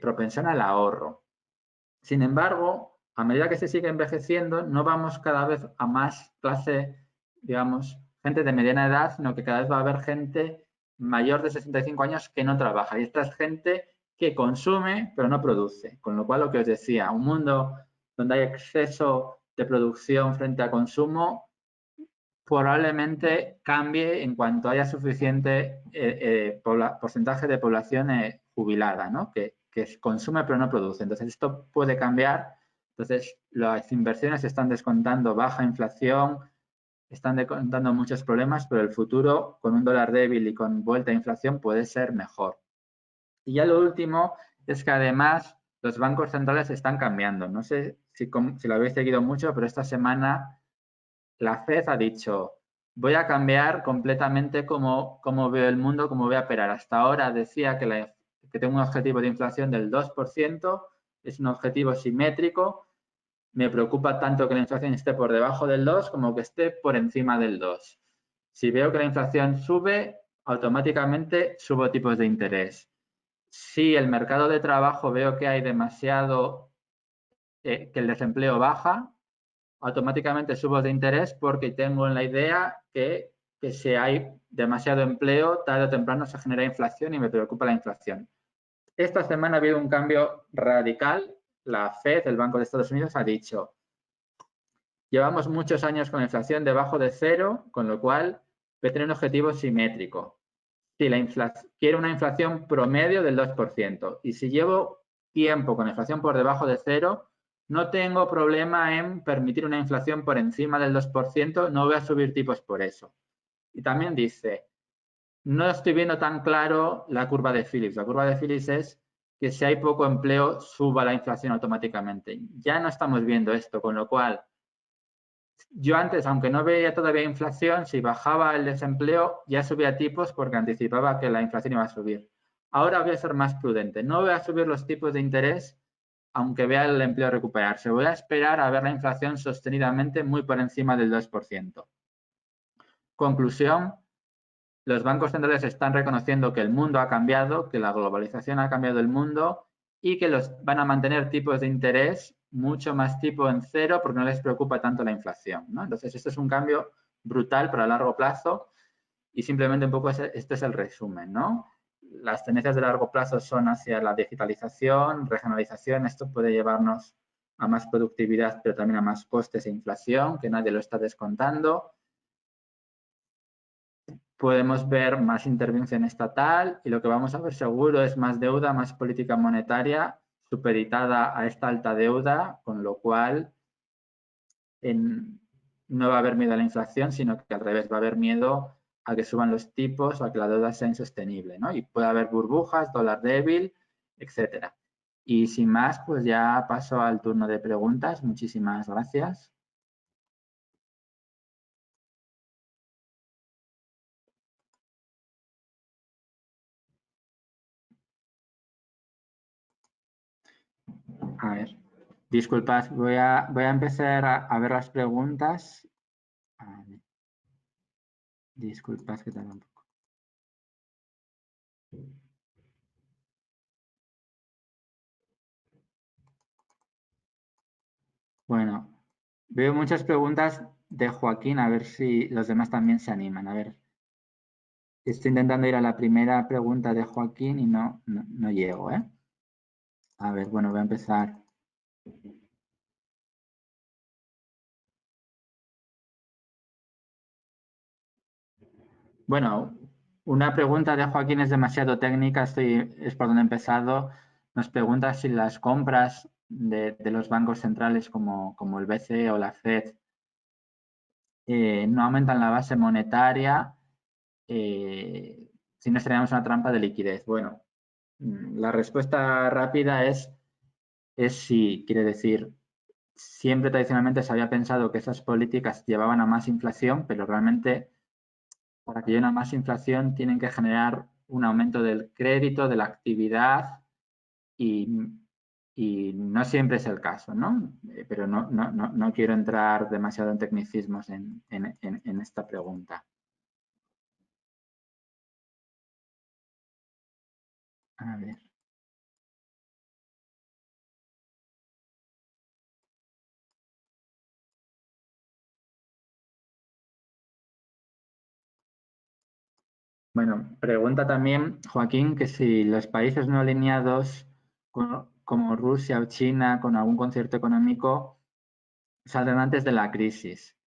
propensión al ahorro. Sin embargo, a medida que se sigue envejeciendo, no vamos cada vez a más clase, digamos, gente de mediana edad, sino que cada vez va a haber gente mayor de 65 años que no trabaja. Y esta es gente que consume, pero no produce. Con lo cual, lo que os decía, un mundo donde hay exceso de producción frente a consumo, probablemente cambie en cuanto haya suficiente porcentaje de población jubilada, ¿no? Que consume pero no produce. Entonces, esto puede cambiar. Entonces, las inversiones están descontando baja inflación, están descontando muchos problemas, pero el futuro, con un dólar débil y con vuelta a inflación, puede ser mejor. Y ya lo último es que además los bancos centrales están cambiando. No sé si lo habéis seguido mucho, pero esta semana la FED ha dicho, voy a cambiar completamente cómo veo el mundo, cómo voy a operar. Hasta ahora decía que tengo un objetivo de inflación del 2%, es un objetivo simétrico. Me preocupa tanto que la inflación esté por debajo del 2 como que esté por encima del 2. Si veo que la inflación sube, automáticamente subo tipos de interés. Si el mercado de trabajo veo que hay demasiado, que el desempleo baja, automáticamente subo de interés porque tengo en la idea que si hay demasiado empleo, tarde o temprano se genera inflación y me preocupa la inflación. Esta semana ha habido un cambio radical. La FED, el Banco de Estados Unidos, ha dicho, llevamos muchos años con inflación debajo de cero, con lo cual voy a tener un objetivo simétrico. Si quiero una inflación promedio del 2%, y si llevo tiempo con inflación por debajo de cero, no tengo problema en permitir una inflación por encima del 2%, no voy a subir tipos por eso. Y también dice, no estoy viendo tan claro la curva de Phillips. La curva de Phillips es que si hay poco empleo, suba la inflación automáticamente. Ya no estamos viendo esto, con lo cual yo antes, aunque no veía todavía inflación, si bajaba el desempleo, ya subía tipos porque anticipaba que la inflación iba a subir. Ahora voy a ser más prudente. No voy a subir los tipos de interés aunque vea el empleo recuperarse. Voy a esperar a ver la inflación sostenidamente muy por encima del 2%. Conclusión, los bancos centrales están reconociendo que el mundo ha cambiado, que la globalización ha cambiado el mundo y que van a mantener tipos de interés mucho más tipo en cero porque no les preocupa tanto la inflación, ¿no? Entonces, esto es un cambio brutal para largo plazo y simplemente un poco este es el resumen, ¿no? Las tendencias de largo plazo son hacia la digitalización, regionalización. Esto puede llevarnos a más productividad, pero también a más costes e inflación, que nadie lo está descontando. Podemos ver más intervención estatal y lo que vamos a ver seguro es más deuda, más política monetaria supeditada a esta alta deuda, con lo cual no va a haber miedo a la inflación, sino que al revés, va a haber miedo a que suban los tipos o a que la deuda sea insostenible, ¿no? Y puede haber burbujas, dólar débil, etcétera. Y sin más, pues ya paso al turno de preguntas. Muchísimas gracias. A ver, disculpad, voy a empezar a ver las preguntas. A ver, disculpad que tarda un poco. Bueno, veo muchas preguntas de Joaquín, a ver si los demás también se animan. A ver, estoy intentando ir a la primera pregunta de Joaquín y no llego, ¿eh? A ver, bueno, voy a empezar. Bueno, una pregunta de Joaquín es demasiado técnica, es por donde he empezado. Nos pregunta si las compras de los bancos centrales como el BCE o la FED no aumentan la base monetaria, si no estaríamos en una trampa de liquidez. Bueno, la respuesta rápida es es si, quiere decir, siempre tradicionalmente se había pensado que esas políticas llevaban a más inflación, pero realmente para que haya una más inflación tienen que generar un aumento del crédito, de la actividad y, y no siempre es el caso, ¿no? Pero no quiero entrar demasiado en tecnicismos en esta pregunta. A ver. Bueno, pregunta también Joaquín que si los países no alineados como Rusia o China con algún concierto económico saldrán antes de la crisis.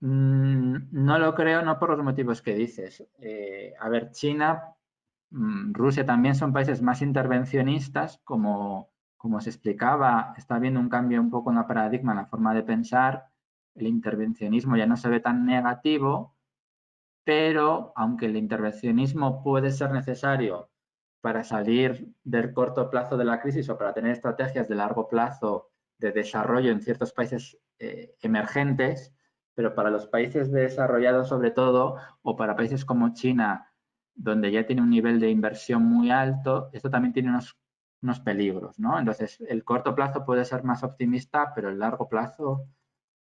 No lo creo, no por los motivos que dices. A ver, China, Rusia también son países más intervencionistas, como se explicaba, está habiendo un cambio un poco en la paradigma, en la forma de pensar. El intervencionismo ya no se ve tan negativo, pero aunque el intervencionismo puede ser necesario para salir del corto plazo de la crisis o para tener estrategias de largo plazo de desarrollo en ciertos países emergentes, pero para los países desarrollados sobre todo, o para países como China, donde ya tiene un nivel de inversión muy alto, esto también tiene unos peligros, ¿no? Entonces, el corto plazo puede ser más optimista, pero el largo plazo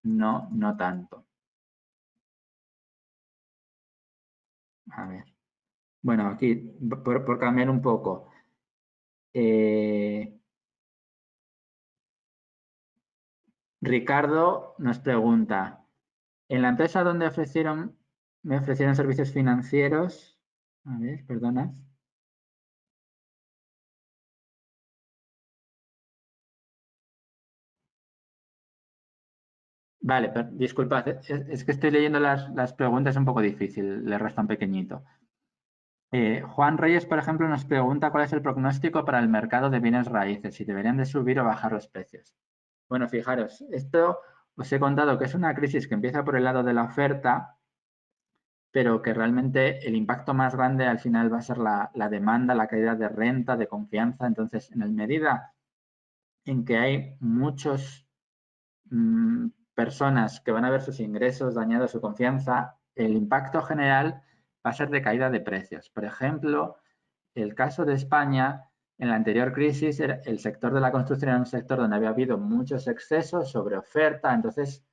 no tanto. A ver. Bueno, aquí, por cambiar un poco. Eh, Ricardo nos pregunta, en la empresa donde me ofrecieron servicios financieros, a ver, perdona. Vale, disculpad, es que estoy leyendo las preguntas un poco difícil, le restan pequeñito. Juan Reyes, por ejemplo, nos pregunta cuál es el pronóstico para el mercado de bienes raíces, si deberían de subir o bajar los precios. Bueno, fijaros, esto os he contado que es una crisis que empieza por el lado de la oferta, pero que realmente el impacto más grande al final va a ser la demanda, la caída de renta, de confianza. Entonces, en la medida en que hay muchas personas que van a ver sus ingresos dañados, su confianza, el impacto general va a ser de caída de precios. Por ejemplo, el caso de España, en la anterior crisis, el sector de la construcción era un sector donde había habido muchos excesos sobre oferta, entonces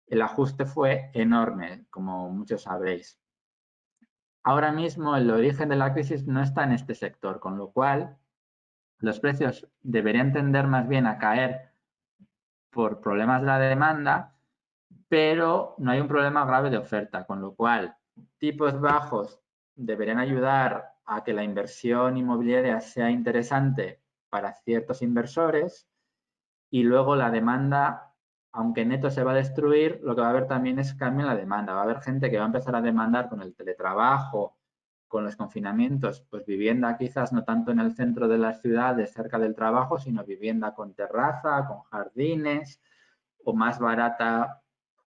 el ajuste fue enorme, como muchos sabréis. Ahora mismo el origen de la crisis no está en este sector, con lo cual los precios deberían tender más bien a caer por problemas de la demanda, pero no hay un problema grave de oferta, con lo cual tipos bajos deberían ayudar a que la inversión inmobiliaria sea interesante para ciertos inversores y luego la demanda, aunque neto se va a destruir, lo que va a haber también es cambio en la demanda. Va a haber gente que va a empezar a demandar con el teletrabajo, con los confinamientos, pues vivienda quizás no tanto en el centro de las ciudades, cerca del trabajo, sino vivienda con terraza, con jardines, o más barata,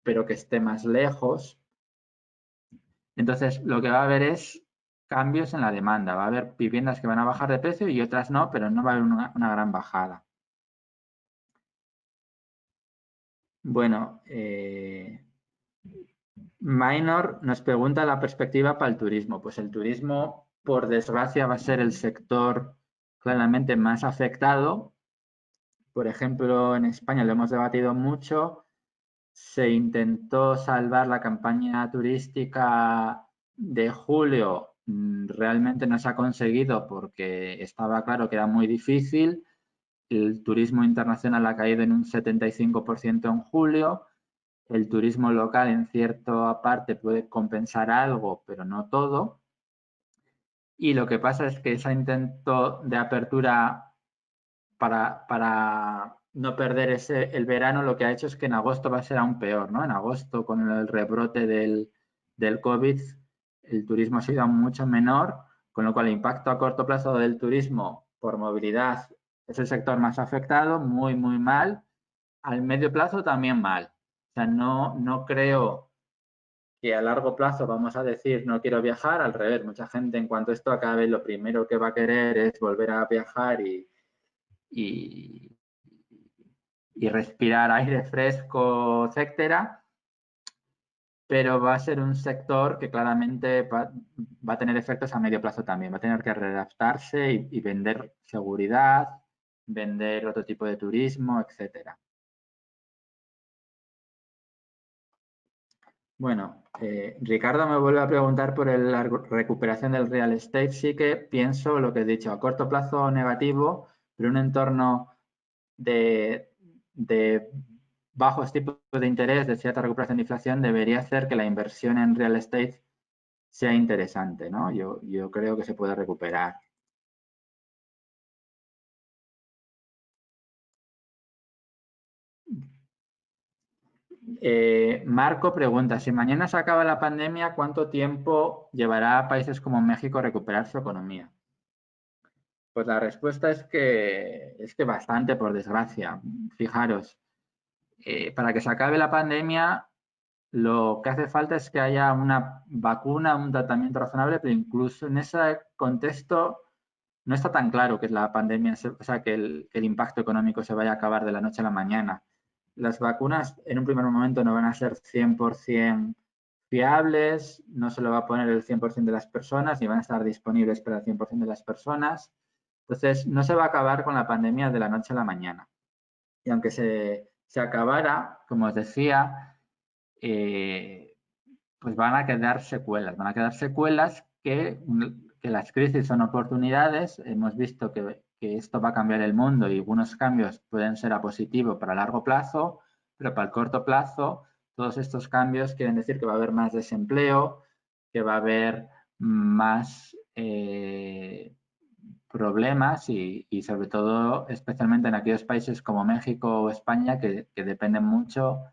pero que esté más lejos. Entonces, lo que va a haber es cambios en la demanda. Va a haber viviendas que van a bajar de precio y otras no, pero no va a haber una gran bajada. Bueno, Minor nos pregunta la perspectiva para el turismo. Pues el turismo, por desgracia, va a ser el sector claramente más afectado. Por ejemplo, en España lo hemos debatido mucho. Se intentó salvar la campaña turística de julio. Realmente no se ha conseguido porque estaba claro que era muy difícil. El turismo internacional ha caído en un 75% en julio. El turismo local en cierta parte puede compensar algo, pero no todo. Y lo que pasa es que ese intento de apertura para no perder el verano, lo que ha hecho es que en agosto va a ser aún peor, ¿no? En agosto, con el rebrote del COVID, el turismo ha sido mucho menor, con lo cual el impacto a corto plazo del turismo por movilidad es el sector más afectado, muy mal. Al medio plazo también mal. O sea, no creo que a largo plazo vamos a decir no quiero viajar, al revés, mucha gente en cuanto esto acabe lo primero que va a querer es volver a viajar y, y respirar aire fresco, etcétera, pero va a ser un sector que claramente va a tener efectos a medio plazo también, va a tener que readaptarse y vender seguridad, vender otro tipo de turismo, etcétera. Bueno, Ricardo me vuelve a preguntar por la recuperación del real estate. Sí que pienso lo que he dicho, a corto plazo negativo, pero un entorno de bajos tipos de interés, de cierta recuperación de inflación, debería hacer que la inversión en real estate sea interesante, ¿no? Yo creo que se puede recuperar. Marco pregunta, si mañana se acaba la pandemia, ¿cuánto tiempo llevará a países como México recuperar su economía? Pues la respuesta es que bastante, por desgracia. Fijaros, para que se acabe la pandemia, lo que hace falta es que haya una vacuna, un tratamiento razonable, pero incluso en ese contexto no está tan claro que la pandemia, o sea, que el impacto económico se vaya a acabar de la noche a la mañana. Las vacunas en un primer momento no van a ser 100% fiables, no se lo va a poner el 100% de las personas, ni van a estar disponibles para el 100% de las personas. Entonces, no se va a acabar con la pandemia de la noche a la mañana. Y aunque se acabara, como os decía, pues van a quedar secuelas que las crisis son oportunidades. Hemos visto que esto va a cambiar el mundo y algunos cambios pueden ser a positivo para largo plazo, pero para el corto plazo, todos estos cambios quieren decir que va a haber más desempleo, que va a haber más problemas y sobre todo, especialmente en aquellos países como México o España que dependen mucho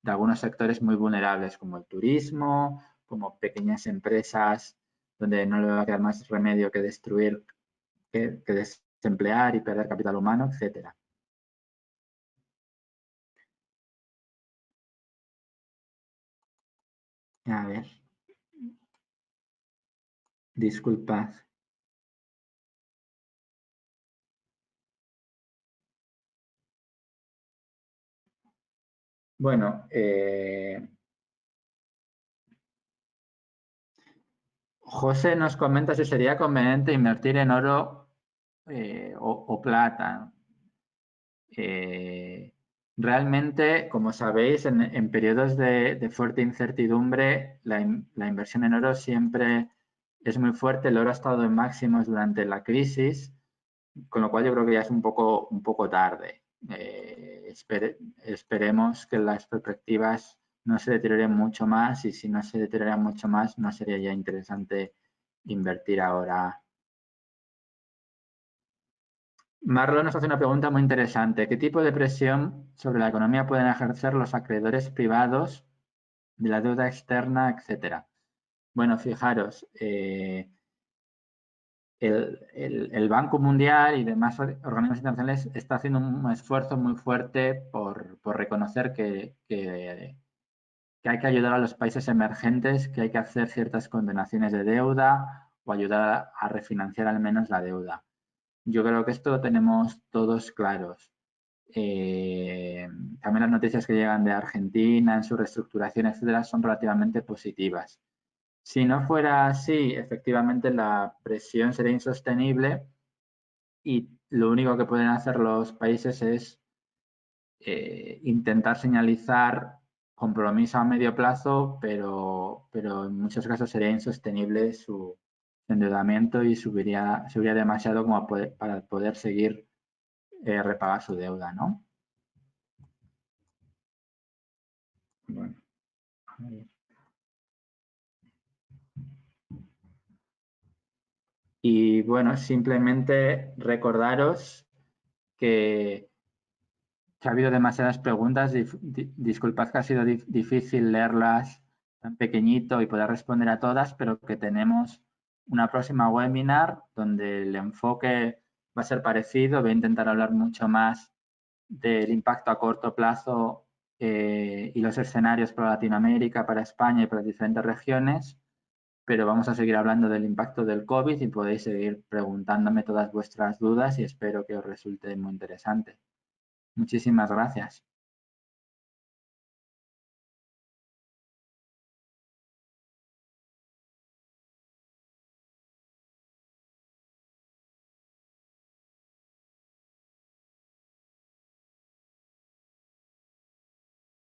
de algunos sectores muy vulnerables, como el turismo, como pequeñas empresas, donde no le va a quedar más remedio que destruir, que desemplear y perder capital humano, etcétera. A ver, disculpad. Bueno, José nos comenta si sería conveniente invertir en oro o plata. Eh, realmente, como sabéis, en periodos de fuerte incertidumbre, la inversión en oro siempre es muy fuerte. El oro ha estado en máximos durante la crisis, con lo cual yo creo que ya es un poco tarde. Esperemos que las perspectivas no se deterioren mucho más y si no se deterioran mucho más, no sería ya interesante invertir ahora. Marlon nos hace una pregunta muy interesante. ¿Qué tipo de presión sobre la economía pueden ejercer los acreedores privados de la deuda externa, etcétera? Bueno, fijaros, el Banco Mundial y demás organismos internacionales está haciendo un esfuerzo muy fuerte por reconocer que hay que ayudar a los países emergentes, que hay que hacer ciertas condenaciones de deuda o ayudar a refinanciar al menos la deuda. Yo creo que esto lo tenemos todos claros. También las noticias que llegan de Argentina en su reestructuración, etcétera, son relativamente positivas. Si no fuera así, efectivamente la presión sería insostenible y lo único que pueden hacer los países es intentar señalizar compromiso a medio plazo, pero en muchos casos sería insostenible su endeudamiento y subiría demasiado como para poder seguir repagar su deuda, ¿no? Bueno, a ver. Y bueno, simplemente recordaros que ha habido demasiadas preguntas. Disculpad que ha sido difícil leerlas tan pequeñito y poder responder a todas, pero que tenemos una próxima webinar donde el enfoque va a ser parecido. Voy a intentar hablar mucho más del impacto a corto plazo y los escenarios para Latinoamérica, para España y para las diferentes regiones. pero vamos a seguir hablando del impacto del COVID y podéis seguir preguntándome todas vuestras dudas y espero que os resulte muy interesante. Muchísimas gracias.